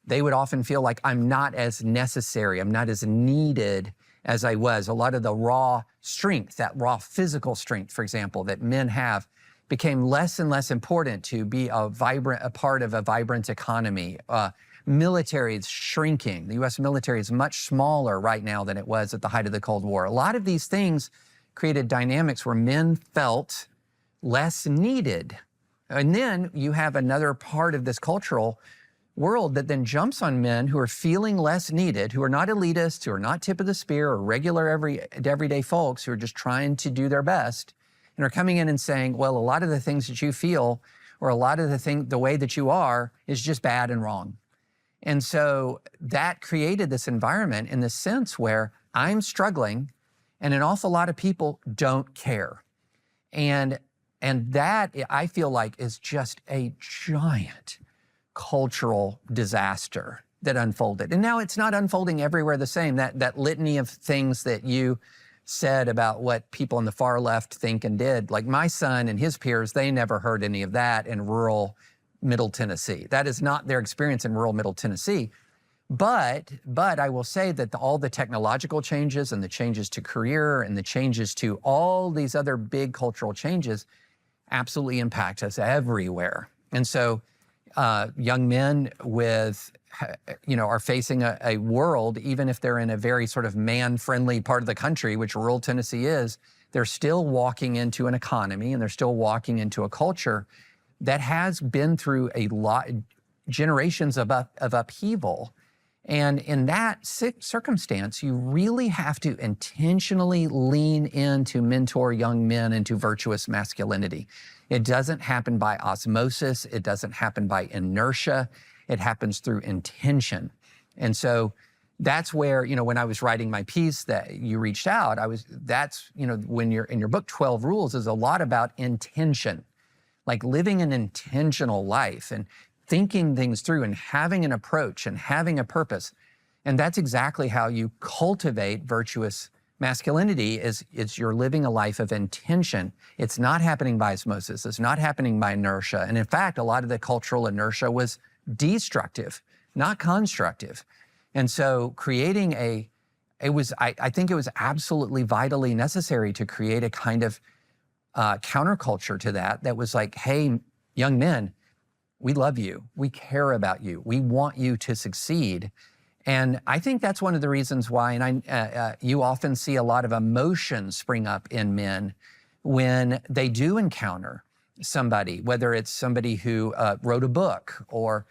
they would often feel like, I'm not as necessary, I'm not as needed as I was. A lot of the raw strength, that raw physical strength, for example, that men have, became less and less important to be a part of a vibrant economy. Military is shrinking. The US military is much smaller right now than it was at the height of the Cold War. A lot of these things created dynamics where men felt less needed. And then you have another part of this cultural world that then jumps on men who are feeling less needed, who are not elitists, who are not tip of the spear or regular everyday folks who are just trying to do their best, and are coming in and saying, well, a lot of the things that you feel or a lot of the way that you are is just bad and wrong. And so that created this environment in the sense where I'm struggling and an awful lot of people don't care. And that, I feel like, is just a giant cultural disaster that unfolded. And now it's not unfolding everywhere the same. That litany of things that you said about what people on the far left think and did, like my son and his peers, they never heard any of that in rural Middle Tennessee. That is not their experience in rural Middle Tennessee. But I will say that all the technological changes and the changes to career and the changes to all these other big cultural changes absolutely impact us everywhere. And so young men are facing a world, even if they're in a very sort of man-friendly part of the country, which rural Tennessee is, they're still walking into an economy and they're still walking into a culture that has been through a lot, generations of upheaval. And in that circumstance, you really have to intentionally lean in to mentor young men into virtuous masculinity. It doesn't happen by osmosis. It doesn't happen by inertia. It happens through intention. And so that's where, when I was writing my piece that you reached out, when you're in your book, 12 Rules is a lot about intention, like living an intentional life and thinking things through and having an approach and having a purpose. And that's exactly how you cultivate virtuous masculinity is you're living a life of intention. It's not happening by osmosis. It's not happening by inertia. And in fact, a lot of the cultural inertia was destructive, not constructive. And so creating I think it was absolutely vitally necessary to create a kind of counterculture to that was like, hey, young men, we love you. We care about you. We want you to succeed. And I think that's one of the reasons why, you often see a lot of emotion spring up in men when they do encounter somebody, whether it's somebody who wrote a book or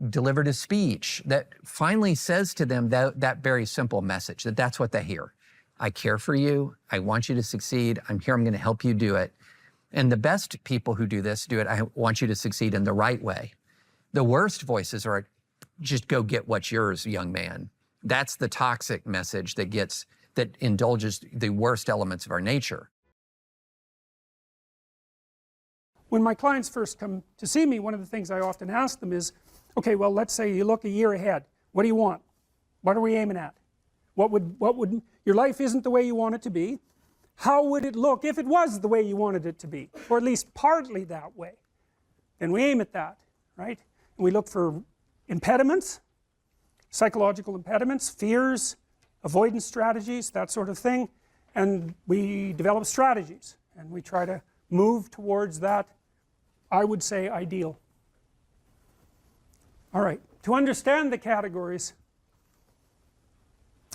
delivered a speech that finally says to them that very simple message, that's what they hear. I care for you. I want you to succeed. I'm here. I'm going to help you do it. And the best people who do this do it. I want you to succeed in the right way. The worst voices are, just go get what's yours, young man. That's the toxic message that indulges the worst elements of our nature. When my clients first come to see me, one of the things I often ask them is, okay, well, let's say you look a year ahead. What do you want? What are we aiming at? What would your life isn't the way you want it to be. How would it look if it was the way you wanted it to be? Or at least partly that way. Then we aim at that, right? And we look for impediments, psychological impediments, fears, avoidance strategies, that sort of thing. And we develop strategies. And we try to move towards that, I would say, ideal. All right, to understand the categories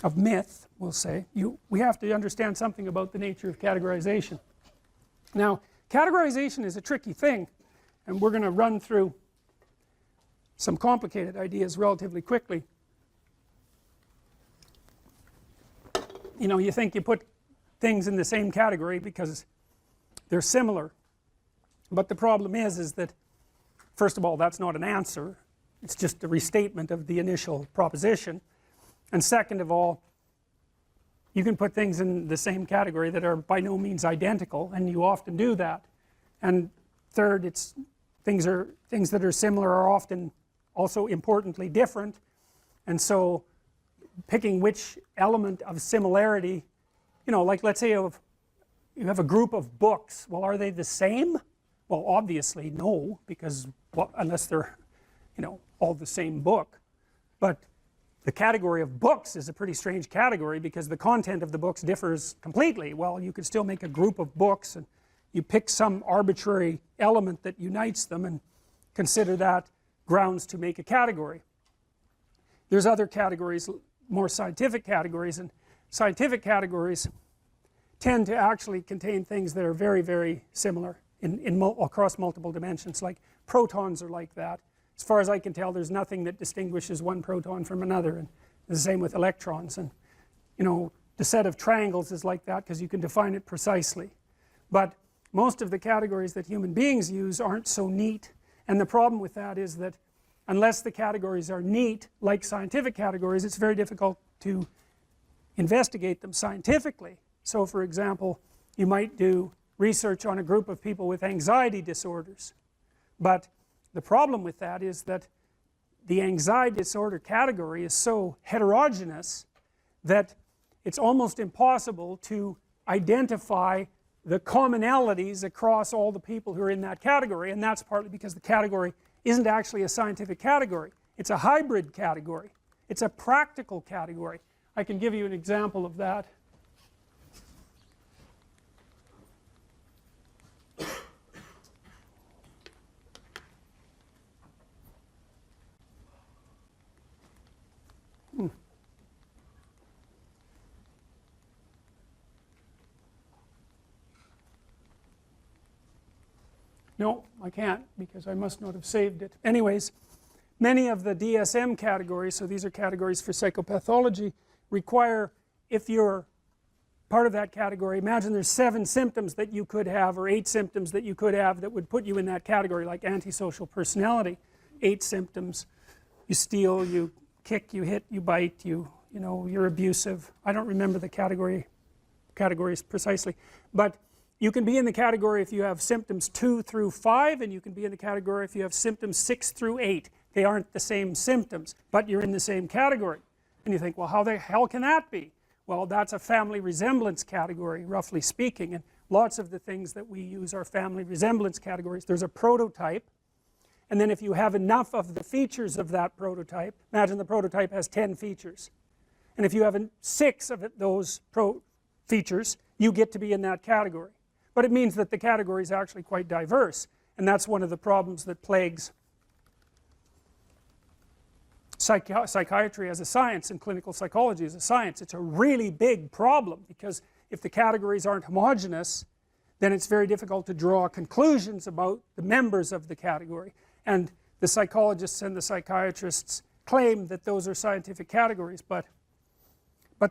of myth, we'll say, we have to understand something about the nature of categorization. Now, categorization is a tricky thing, and we're going to run through some complicated ideas relatively quickly. You think you put things in the same category because they're similar, but the problem is that, first of all, that's not an answer. It's just a restatement of the initial proposition. And second of all, you can put things in the same category that are by no means identical, and you often do that. And third, it's things that are similar are often also importantly different. And so picking which element of similarity, you know, like let's say you have a group of books. Well, are they the same? Well, obviously no, because, well, unless they're, you know, all the same book. But the category of books is a pretty strange category because the content of the books differs completely. Well, you could still make a group of books, and you pick some arbitrary element that unites them and consider that grounds to make a category. There's other categories, more scientific categories, and scientific categories tend to actually contain things that are very, very similar across multiple dimensions. Like protons are like that. As far as I can tell, there's nothing that distinguishes one proton from another, and the same with electrons. And you know, the set of triangles is like that because you can define it precisely. But most of the categories that human beings use aren't so neat, and the problem with that is that unless the categories are neat, like scientific categories, it's very difficult to investigate them scientifically. So for example, you might do research on a group of people with anxiety disorders, but the problem with that is that the anxiety disorder category is so heterogeneous that it's almost impossible to identify the commonalities across all the people who are in that category, and that's partly because the category isn't actually a scientific category. It's a hybrid category. It's a practical category. I can give you an example of that. No, I can't because I must not have saved it. Anyways, many of the DSM categories, so these are categories for psychopathology, require, if you're part of that category, imagine there's 7 symptoms that you could have, or 8 symptoms that you could have that would put you in that category, like antisocial personality. 8 symptoms: you steal, you kick, you hit, you bite, you know, you're abusive. I don't remember the categories precisely, but you can be in the category if you have symptoms 2 through 5, and you can be in the category if you have symptoms 6 through 8. They aren't the same symptoms, but you're in the same category. And you think, well, how the hell can that be? Well, that's a family resemblance category, roughly speaking, and lots of the things that we use are family resemblance categories. There's a prototype, and then if you have enough of the features of that prototype, imagine the prototype has 10 features, and if you have 6 of those features, you get to be in that category. But it means that the category is actually quite diverse, and that's one of the problems that plagues psychiatry as a science and clinical psychology as a science. It's a really big problem because if the categories aren't homogeneous, then it's very difficult to draw conclusions about the members of the category. And the psychologists and the psychiatrists claim that those are scientific categories, but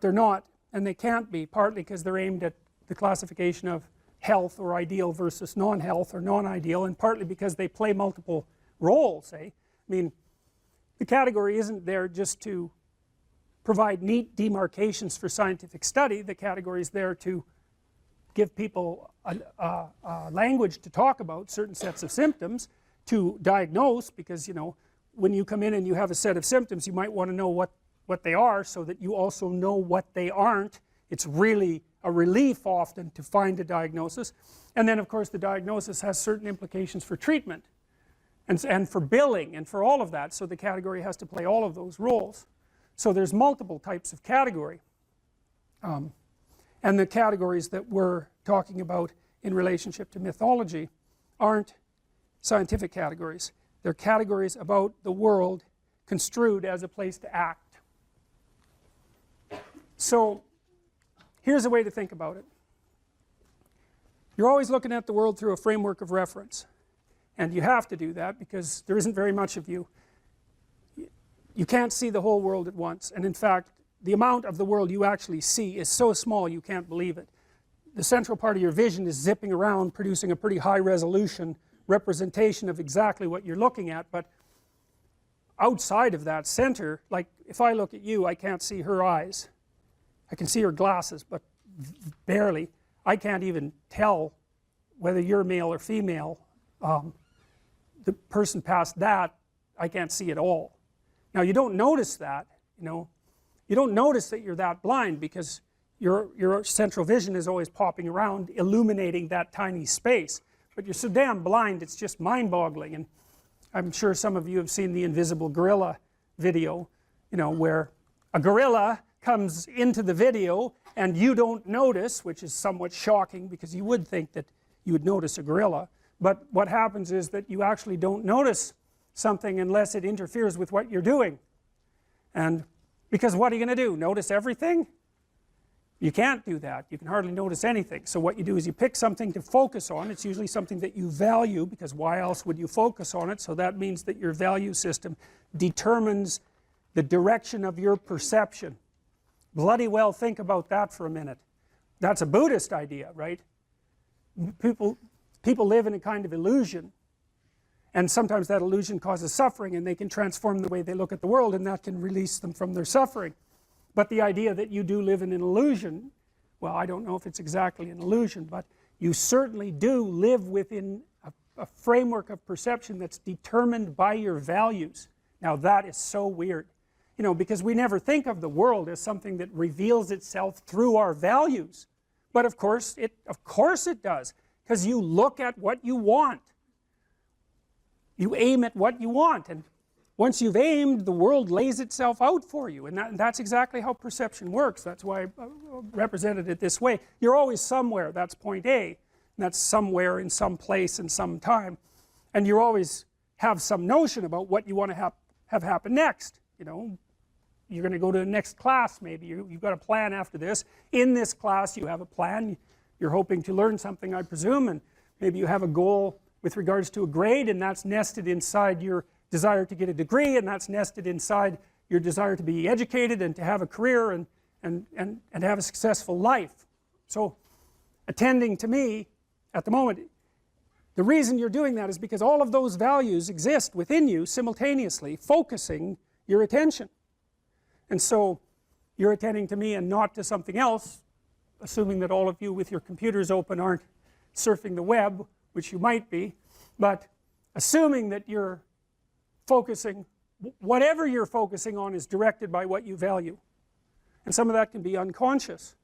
they're not, and they can't be, partly because they're aimed at the classification of health or ideal versus non-health or non-ideal, and partly because they play multiple roles, eh? I mean, the category isn't there just to provide neat demarcations for scientific study. The category is there to give people a language to talk about certain sets of symptoms, to diagnose, because, you know, when you come in and you have a set of symptoms, you might want to know what they are so that you also know what they aren't. It's really a relief often to find a diagnosis. And then of course the diagnosis has certain implications for treatment and for billing and for all of that, so the category has to play all of those roles. So there's multiple types of category, and the categories that we're talking about in relationship to mythology aren't scientific categories. They're categories about the world construed as a place to act. So here's a way to think about it. You're always looking at the world through a framework of reference, and you have to do that because there isn't very much of you. You can't see the whole world at once, and in fact the amount of the world you actually see is so small you can't believe it. The central part of your vision is zipping around producing a pretty high resolution representation of exactly what you're looking at, but outside of that center, like if I look at you, I can't see her eyes. I can see her glasses, but barely. I can't even tell whether you're male or female. The person past that, I can't see at all. Now you don't notice that, you know. You don't notice that you're that blind because your central vision is always popping around, illuminating that tiny space. But you're so damn blind, it's just mind-boggling. And I'm sure some of you have seen the invisible gorilla video, you know, where a gorilla comes into the video and you don't notice, which is somewhat shocking because you would think that you would notice a gorilla. But what happens is that you actually don't notice something unless it interferes with what you're doing. And because what are you going to do? Notice everything? You can't do that. You can hardly notice anything. So what you do is you pick something to focus on. It's usually something that you value, because why else would you focus on it? So that means that your value system determines the direction of your perception. Bloody well think about that for a minute. That's a Buddhist idea, right? People live in a kind of illusion, and sometimes that illusion causes suffering, and they can transform the way they look at the world, and that can release them from their suffering. But the idea that you do live in an illusion, well, I don't know if it's exactly an illusion, but you certainly do live within a framework of perception that's determined by your values. Now that is so weird, you know, because we never think of the world as something that reveals itself through our values. But of course it does, because you look at what you want. You aim at what you want, and once you've aimed, the world lays itself out for you, and that's exactly how perception works. That's why I represented it this way. You're always somewhere, that's point A, and that's somewhere in some place in some time, and you always have some notion about what you want to have happen next. You know, you're going to go to the next class, maybe you've got a plan after this. In this class you have a plan, you're hoping to learn something, I presume, and maybe you have a goal with regards to a grade, and that's nested inside your desire to get a degree, and that's nested inside your desire to be educated and to have a career and have a successful life. So attending to me at the moment, the reason you're doing that is because all of those values exist within you simultaneously, focusing your attention. And so you're attending to me and not to something else, assuming that all of you with your computers open aren't surfing the web, which you might be, but assuming that you're focusing, whatever you're focusing on is directed by what you value. And some of that can be unconscious.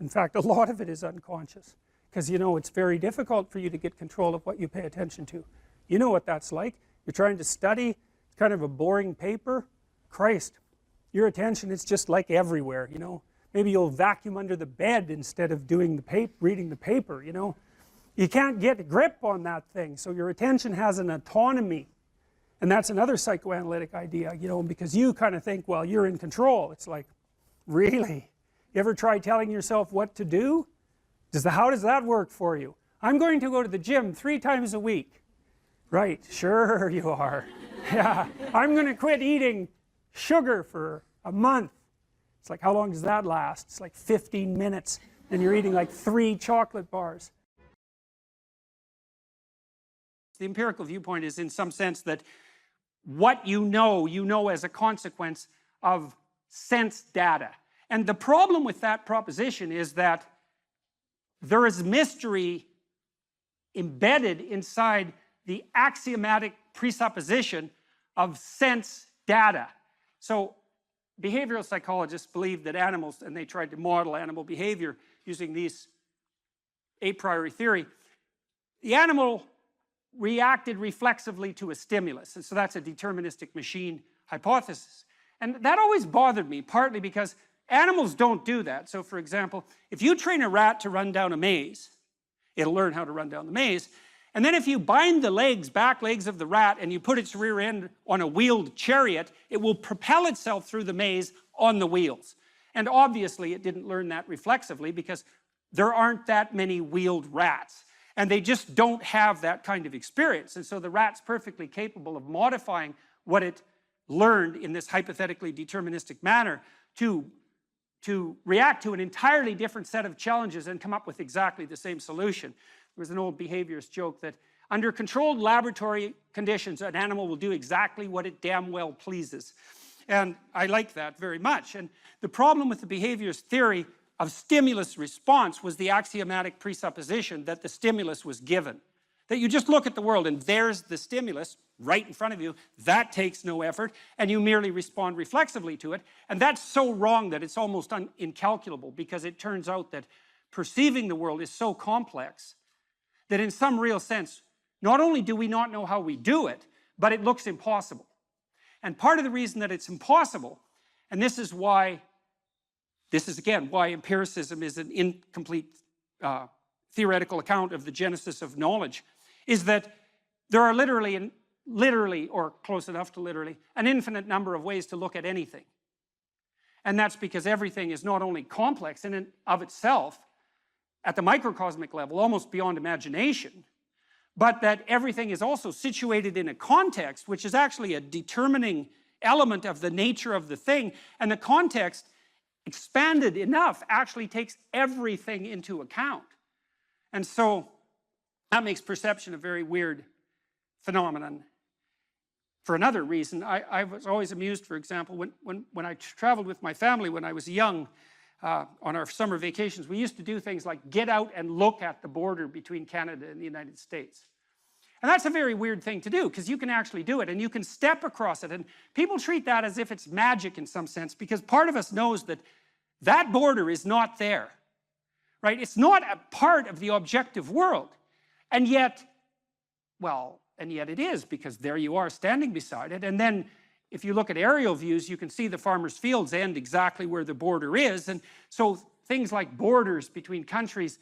In fact, a lot of it is unconscious, because you know it's very difficult for you to get control of what you pay attention to. You know what that's like. You're trying to study, it's kind of a boring paper. Christ, your attention is just like everywhere, you know. Maybe you'll vacuum under the bed instead of doing reading the paper, you know. You can't get a grip on that thing, so your attention has an autonomy. And that's another psychoanalytic idea, you know, because you kind of think, well, you're in control. It's like, really? You ever try telling yourself what to do? How does that work for you? I'm going to go to the gym 3 times a week. Right, sure you are. Yeah, I'm going to quit eating sugar for a month. It's like, how long does that last? It's like 15 minutes, and you're eating like 3 chocolate bars. The empirical viewpoint is in some sense that what you know as a consequence of sense data. And the problem with that proposition is that there is mystery embedded inside the axiomatic presupposition of sense data. So behavioral psychologists believe that animals, and they tried to model animal behavior using these a priori theory, the animal reacted reflexively to a stimulus, and so that's a deterministic machine hypothesis. And that always bothered me, partly because animals don't do that. So for example, if you train a rat to run down a maze, it'll learn how to run down the maze, and then if you bind the back legs of the rat, and you put its rear end on a wheeled chariot, it will propel itself through the maze on the wheels. And obviously it didn't learn that reflexively, because there aren't that many wheeled rats, and they just don't have that kind of experience. And so the rat's perfectly capable of modifying what it learned in this hypothetically deterministic manner to react to an entirely different set of challenges and come up with exactly the same solution. There was an old behaviorist joke that Under controlled laboratory conditions, an animal will do exactly what it damn well pleases. And I like that very much. And the problem with the behaviorist theory of stimulus response was the axiomatic presupposition that the stimulus was given. That you just look at the world and there's the stimulus right in front of you. That takes no effort, and you merely respond reflexively to it. And that's so wrong that it's almost incalculable, because it turns out that perceiving the world is so complex that in some real sense, not only do we not know how we do it, but it looks impossible. And part of the reason that it's impossible, and this is again why empiricism is an incomplete theoretical account of the genesis of knowledge, is that there are literally, or close enough to literally, an infinite number of ways to look at anything. And that's because everything is not only complex in and of itself, at the microcosmic level, almost beyond imagination, but that everything is also situated in a context, which is actually a determining element of the nature of the thing, and the context, expanded enough, actually takes everything into account. And so that makes perception a very weird phenomenon. For another reason, I was always amused, for example, when I traveled with my family when I was young, on our summer vacations, we used to do things like get out and look at the border between Canada and the United States. And that's a very weird thing to do, because you can actually do it, and you can step across it, and people treat that as if it's magic in some sense, because part of us knows that that border is not there, right? It's not a part of the objective world, and yet it is, because there you are standing beside it. And then if you look at aerial views, you can see the farmers' fields end exactly where the border is. And so things like borders between countries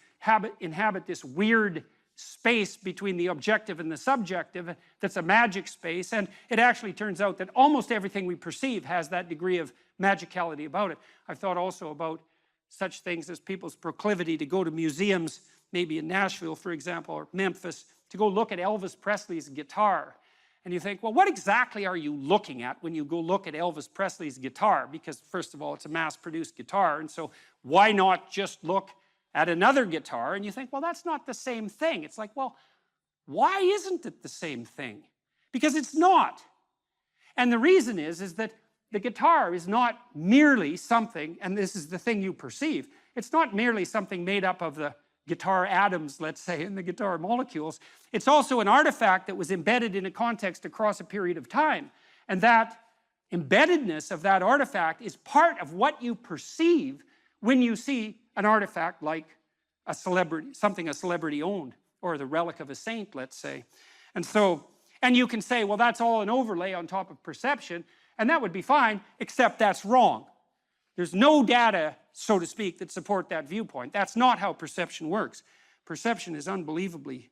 inhabit this weird space between the objective and the subjective that's a magic space. And it actually turns out that almost everything we perceive has that degree of magicality about it. I've thought also about such things as people's proclivity to go to museums, maybe in Nashville, for example, or Memphis, to go look at Elvis Presley's guitar. And you think, well, what exactly are you looking at when you go look at Elvis Presley's guitar? Because first of all, it's a mass-produced guitar, and so why not just look at another guitar? And you think, well, that's not the same thing. It's like, well, why isn't it the same thing? Because it's not. And the reason is that the guitar is not merely something, and this is the thing you perceive, it's not merely something made up of the guitar atoms, let's say, and the guitar molecules. It's also an artifact that was embedded in a context across a period of time. And that embeddedness of that artifact is part of what you perceive when you see an artifact like a celebrity, something a celebrity owned, or the relic of a saint, let's say. And you can say, well, that's all an overlay on top of perception, and that would be fine, except that's wrong. There's no data, so to speak, that support that viewpoint. That's not how perception works. Perception is unbelievably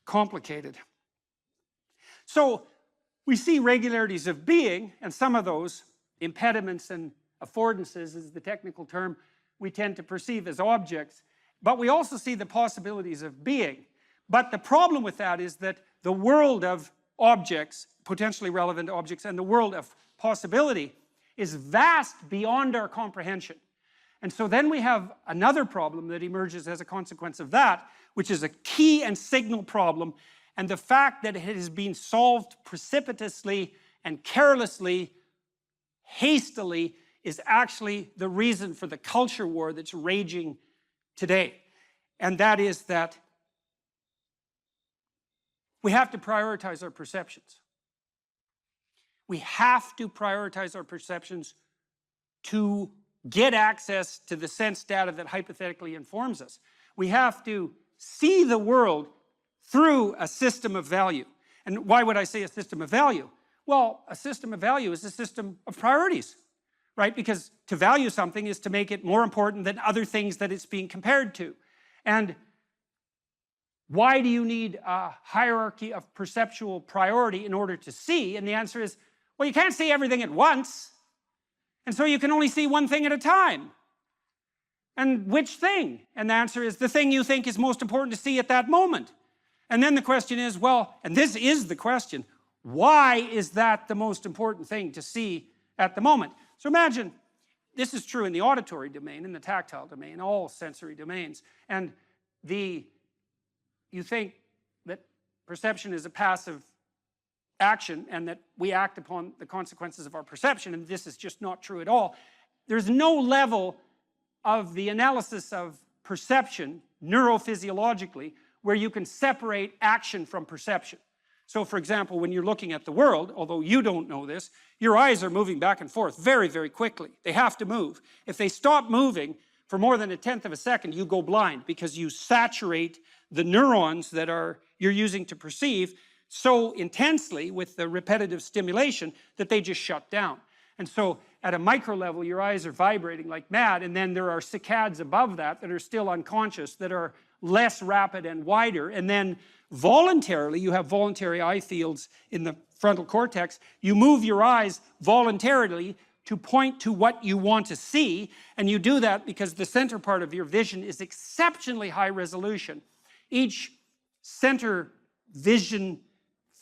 complicated. So we see regularities of being, and some of those, impediments and affordances is the technical term, we tend to perceive as objects. But we also see the possibilities of being. But the problem with that is that the world of objects, potentially relevant objects, and the world of possibility is vast beyond our comprehension. And so then we have another problem that emerges as a consequence of that, which is a key and signal problem, and the fact that it has been solved precipitously and carelessly, hastily, is actually the reason for the culture war that's raging today. And that is that we have to prioritize our perceptions. We have to prioritize our perceptions to get access to the sense data that hypothetically informs us. We have to see the world through a system of value. And why would I say a system of value? Well, a system of value is a system of priorities, right? Because to value something is to make it more important than other things that it's being compared to. And why do you need a hierarchy of perceptual priority in order to see? And the answer is, well, you can't see everything at once. And so you can only see one thing at a time. And which thing? And the answer is the thing you think is most important to see at that moment. And then the question is, well, and this is the question, why is that the most important thing to see at the moment? So imagine, this is true in the auditory domain, in the tactile domain, all sensory domains. And you think that perception is a passive action and that we act upon the consequences of our perception, and this is just not true at all. There's no level of the analysis of perception neurophysiologically where you can separate action from perception. So for example, when you're looking at the world, although you don't know this, your eyes are moving back and forth very, very quickly. They have to move. If they stop moving for more than 1/10 of a second, you go blind because you saturate the neurons that you're using to perceive so intensely with the repetitive stimulation that they just shut down. And so at a micro level, your eyes are vibrating like mad, and then there are saccades above that that are still unconscious, that are less rapid and wider, and then voluntarily, you have voluntary eye fields in the frontal cortex, you move your eyes voluntarily to point to what you want to see, and you do that because the center part of your vision is exceptionally high resolution. Each center vision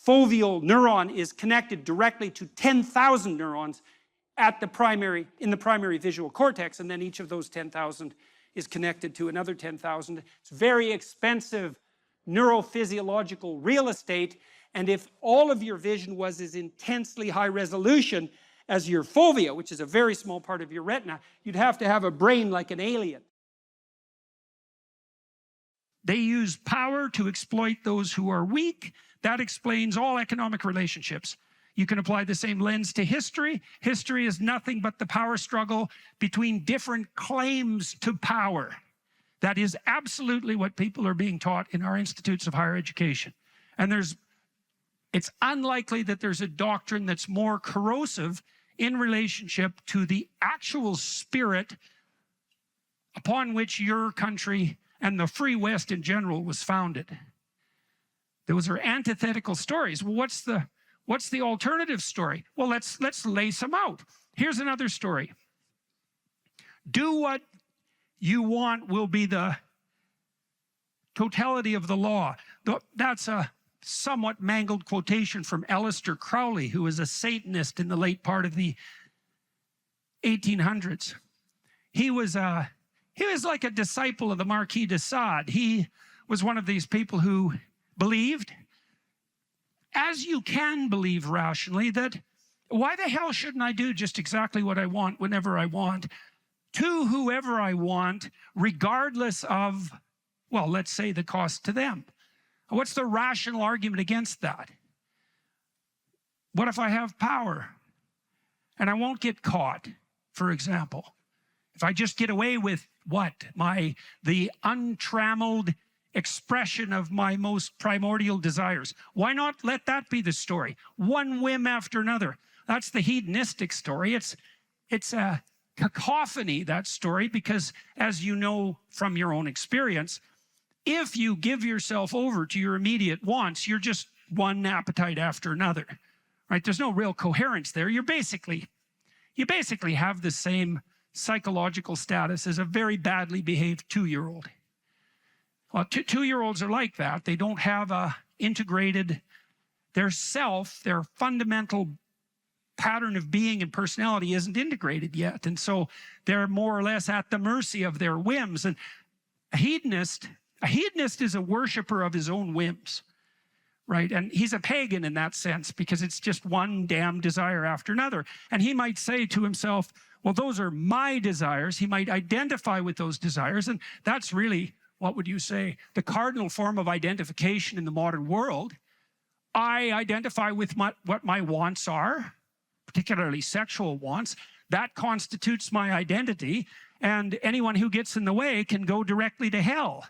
foveal neuron is connected directly to 10,000 neurons in the primary visual cortex, and then each of those 10,000 is connected to another 10,000. It's very expensive neurophysiological real estate, and if all of your vision was as intensely high resolution as your fovea, which is a very small part of your retina, you'd have to have a brain like an alien. They use power to exploit those who are weak. That explains all economic relationships. You can apply the same lens to history. History is nothing but the power struggle between different claims to power. That is absolutely what people are being taught in our institutes of higher education. And it's unlikely that there's a doctrine that's more corrosive in relationship to the actual spirit upon which your country and the free West in general was founded. Those are antithetical stories. Well, what's the alternative story? Well, let's lay some out. Here's another story. Do what you want will be the totality of the law. That's a somewhat mangled quotation from Aleister Crowley, who was a Satanist in the late part of the 1800s. He was like a disciple of the Marquis de Sade. He was one of these people who believed, as you can believe rationally, that why the hell shouldn't I do just exactly what I want whenever I want to whoever I want, regardless of, well, let's say the cost to them. What's the rational argument against that? What if I have power and I won't get caught, for example? If I just get away with what? The untrammeled expression of my most primordial desires. Why not let that be the story? One whim after another. That's the hedonistic story. It's a cacophony, that story, because as you know from your own experience, if you give yourself over to your immediate wants, you're just one appetite after another, right? There's no real coherence there. You basically have the same psychological status as a very badly behaved 2-year-old. Well, 2-year-olds are like that. They don't have a integrated, their fundamental pattern of being and personality isn't integrated yet. And so they're more or less at the mercy of their whims. And a hedonist is a worshiper of his own whims, right? And he's a pagan in that sense because it's just one damn desire after another. And he might say to himself, well, those are my desires. He might identify with those desires. And that's really, what would you say, the cardinal form of identification in the modern world. I identify with what my wants are, particularly sexual wants. That constitutes my identity, and anyone who gets in the way can go directly to hell.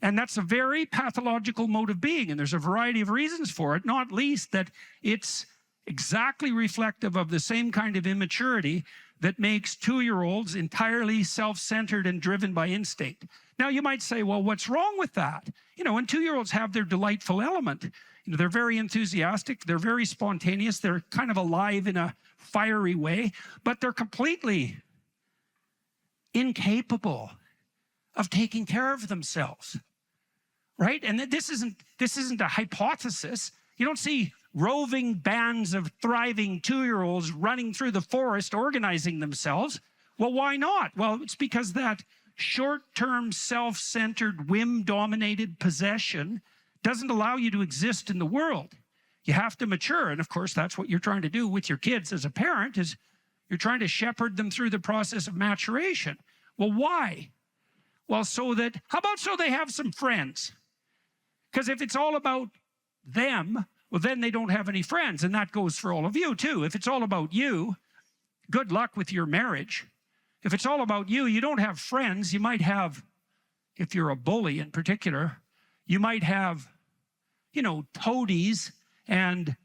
And that's a very pathological mode of being, and there's a variety of reasons for it, not least that it's exactly reflective of the same kind of immaturity that makes 2-year-olds entirely self-centered and driven by instinct. Now, you might say, well, what's wrong with that? You know, when 2-year-olds have their delightful element, you know, they're very enthusiastic, they're very spontaneous, they're kind of alive in a fiery way, but they're completely incapable of taking care of themselves, right? And this isn't a hypothesis. You don't see roving bands of thriving 2-year-olds running through the forest organizing themselves. Well, why not? Well, it's because that short-term, self-centered, whim-dominated possession doesn't allow you to exist in the world. You have to mature. And of course, that's what you're trying to do with your kids as a parent, is you're trying to shepherd them through the process of maturation. Well, why? Well, how about so they have some friends? Because if it's all about them, well, then they don't have any friends. And that goes for all of you too. If it's all about you, good luck with your marriage. If it's all about you, you don't have friends. You might have, if you're a bully in particular, you might have, toadies and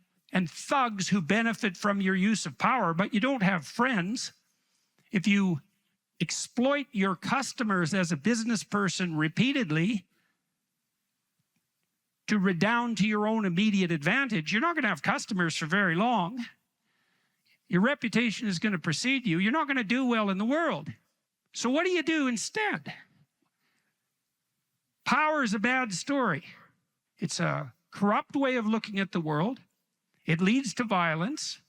thugs who benefit from your use of power, but you don't have friends. If you exploit your customers as a business person repeatedly to redound to your own immediate advantage, you're not going to have customers for very long. Your reputation is going to precede you. You're not going to do well in the world. So what do you do instead? Power is a bad story. It's a corrupt way of looking at the world. It leads to violence.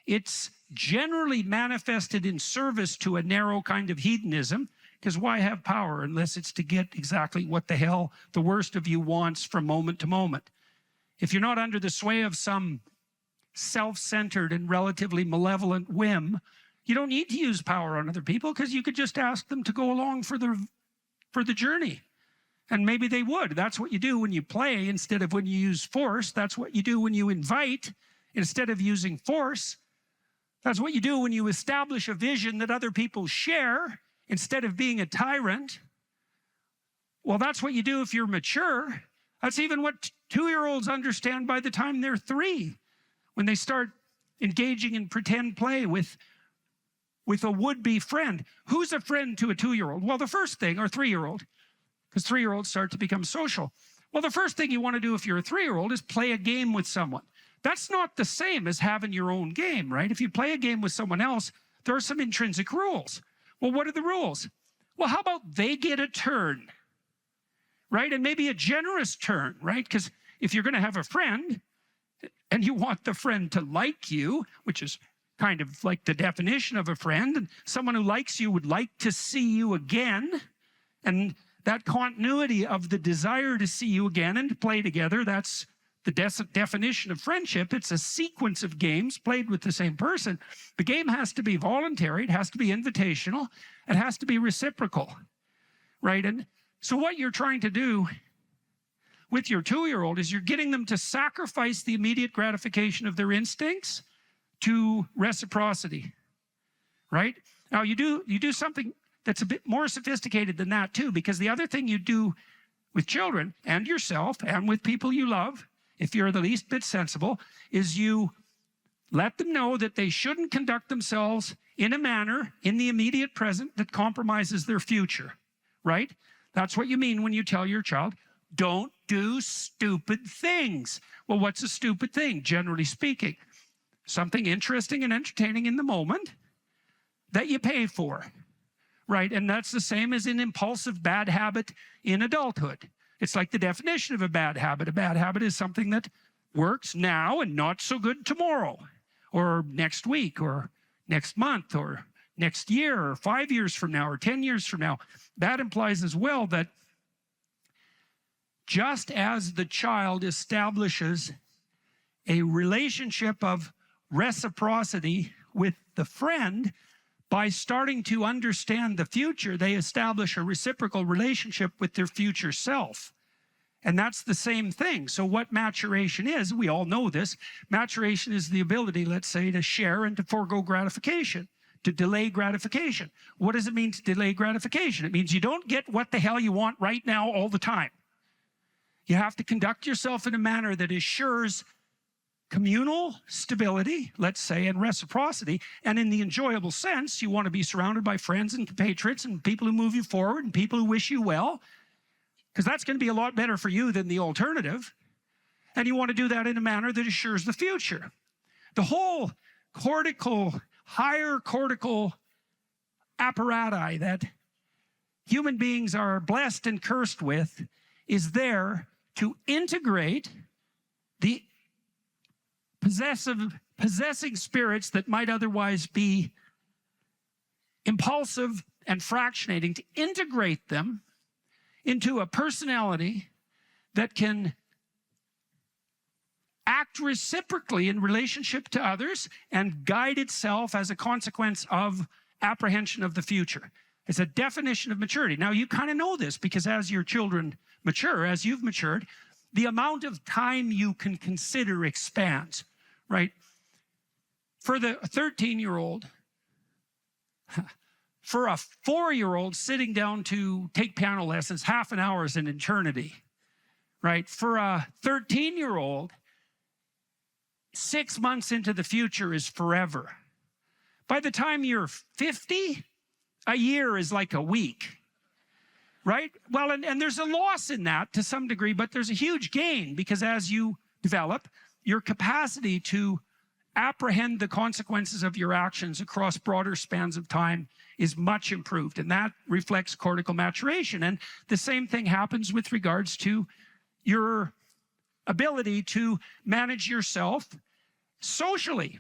It's generally manifested in service to a narrow kind of hedonism, because why have power unless it's to get exactly what the hell the worst of you wants from moment to moment? If you're not under the sway of some self-centered and relatively malevolent whim, you don't need to use power on other people, because you could just ask them to go along for the journey. And maybe they would. That's what you do when you play instead of when you use force. That's what you do when you invite instead of using force. That's what you do when you establish a vision that other people share instead of being a tyrant. Well, that's what you do if you're mature. That's even what 2-year-olds understand by the time they're 3, when they start engaging in pretend play with a would-be friend. Who's a friend to a 2-year-old? Well, the first thing, or 3-year-old, because 3-year-olds start to become social. Well, the first thing you want to do if you're a 3-year-old is play a game with someone. That's not the same as having your own game, right? If you play a game with someone else, there are some intrinsic rules. Well, what are the rules? Well, how about they get a turn, right? And maybe a generous turn, right? Because if you're going to have a friend and you want the friend to like you, which is kind of like the definition of a friend, and someone who likes you would like to see you again, and that continuity of the desire to see you again and to play together, that's the definition of friendship. It's a sequence of games played with the same person. The game has to be voluntary, it has to be invitational, it has to be reciprocal, right? And so what you're trying to do with your 2-year-old is you're getting them to sacrifice the immediate gratification of their instincts to reciprocity, right? Now you do something that's a bit more sophisticated than that too, because the other thing you do with children and yourself and with people you love, if you're the least bit sensible, is you let them know that they shouldn't conduct themselves in a manner in the immediate present that compromises their future, right? That's what you mean when you tell your child, don't do stupid things. Well, what's a stupid thing, generally speaking? Something interesting and entertaining in the moment that you pay for, right? And that's the same as an impulsive bad habit in adulthood. It's like the definition of a bad habit. A bad habit is something that works now and not so good tomorrow, or next week, or next month, or next year, or 5 years from now, or 10 years from now. That implies as well that just as the child establishes a relationship of reciprocity with the friend, by starting to understand the future, they establish a reciprocal relationship with their future self. And that's the same thing. So what maturation is, we all know this, maturation is the ability, let's say, to share and to forego gratification, to delay gratification. What does it mean to delay gratification? It means you don't get what the hell you want right now all the time. You have to conduct yourself in a manner that assures communal stability, let's say, and reciprocity. And in the enjoyable sense, you want to be surrounded by friends and compatriots and people who move you forward and people who wish you well, because that's going to be a lot better for you than the alternative. And you want to do that in a manner that assures the future. The whole higher cortical apparatus that human beings are blessed and cursed with is there to integrate the possessing spirits that might otherwise be impulsive and fractionating, to integrate them into a personality that can act reciprocally in relationship to others, and guide itself as a consequence of apprehension of the future. It's a definition of maturity. Now, you kind of know this because as your children mature, as you've matured, the amount of time you can consider expands, right? For the 13-year-old, for a 4-year-old sitting down to take piano lessons, half an hour is an eternity, right? For a 13-year-old, 6 months into the future is forever. By the time you're 50, a year is like a week, right? Well, and there's a loss in that to some degree, but there's a huge gain because as you develop, your capacity to apprehend the consequences of your actions across broader spans of time is much improved, and that reflects cortical maturation. And the same thing happens with regards to your ability to manage yourself socially.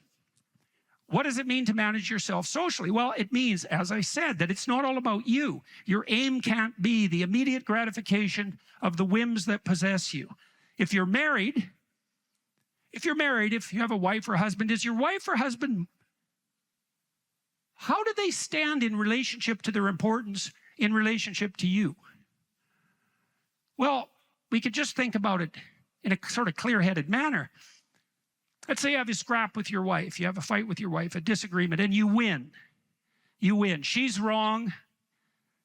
What does it mean to manage yourself socially? Well, it means, as I said, that it's not all about you. Your aim can't be the immediate gratification of the whims that possess you. If you're married, if you have a wife or husband, is your wife or husband, how do they stand in relationship to their importance in relationship to you? Well, we could just think about it in a sort of clear-headed manner. Let's say you have a scrap with your wife, you have a fight with your wife, a disagreement, and you win. You win. She's wrong.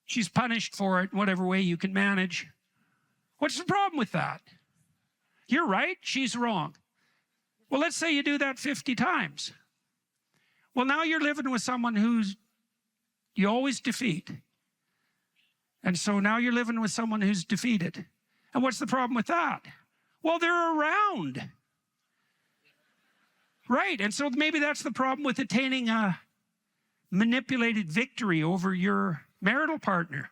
She's punished for it in whatever way you can manage. What's the problem with that? You're right, she's wrong. Well, let's say you do that 50 times. Well, now you're living with someone you always defeat. And so now you're living with someone who's defeated. And what's the problem with that? Well, they're around. Right, and so maybe that's the problem with attaining a manipulated victory over your marital partner.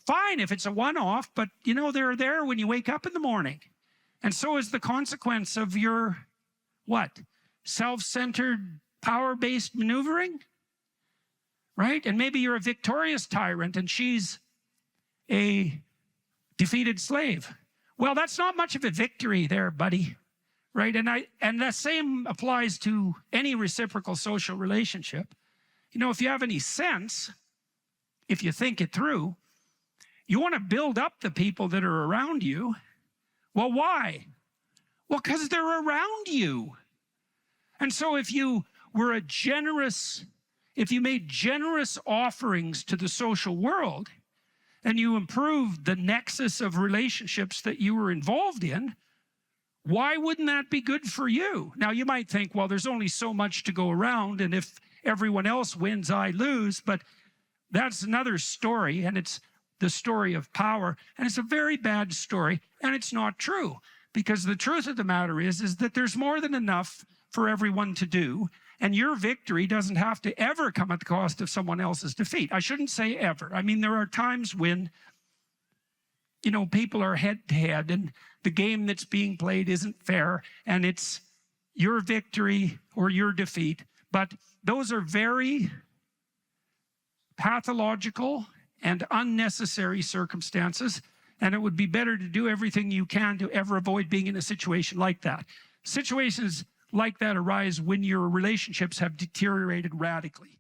Fine if it's a one-off, but you know they're there when you wake up in the morning. And so is the consequence of your, what? Self-centered, power-based maneuvering? Right, and maybe you're a victorious tyrant and she's a defeated slave. Well, that's not much of a victory there, buddy. Right, and the same applies to any reciprocal social relationship. You know, if you have any sense, if you think it through, you want to build up the people that are around you. Well, why? Well, because they're around you. And so if you made generous offerings to the social world and you improved the nexus of relationships that you were involved in, why wouldn't that be good for you? Now, you might think, well, there's only so much to go around, and if everyone else wins, I lose. But that's another story, and it's the story of power. And it's a very bad story, and it's not true. Because the truth of the matter is that there's more than enough for everyone to do, and your victory doesn't have to ever come at the cost of someone else's defeat. I shouldn't say ever. I mean, there are times when, you know, people are head-to-head, and the game that's being played isn't fair, and it's your victory or your defeat. But those are very pathological and unnecessary circumstances, and it would be better to do everything you can to ever avoid being in a situation like that. Situations like that arise when your relationships have deteriorated radically.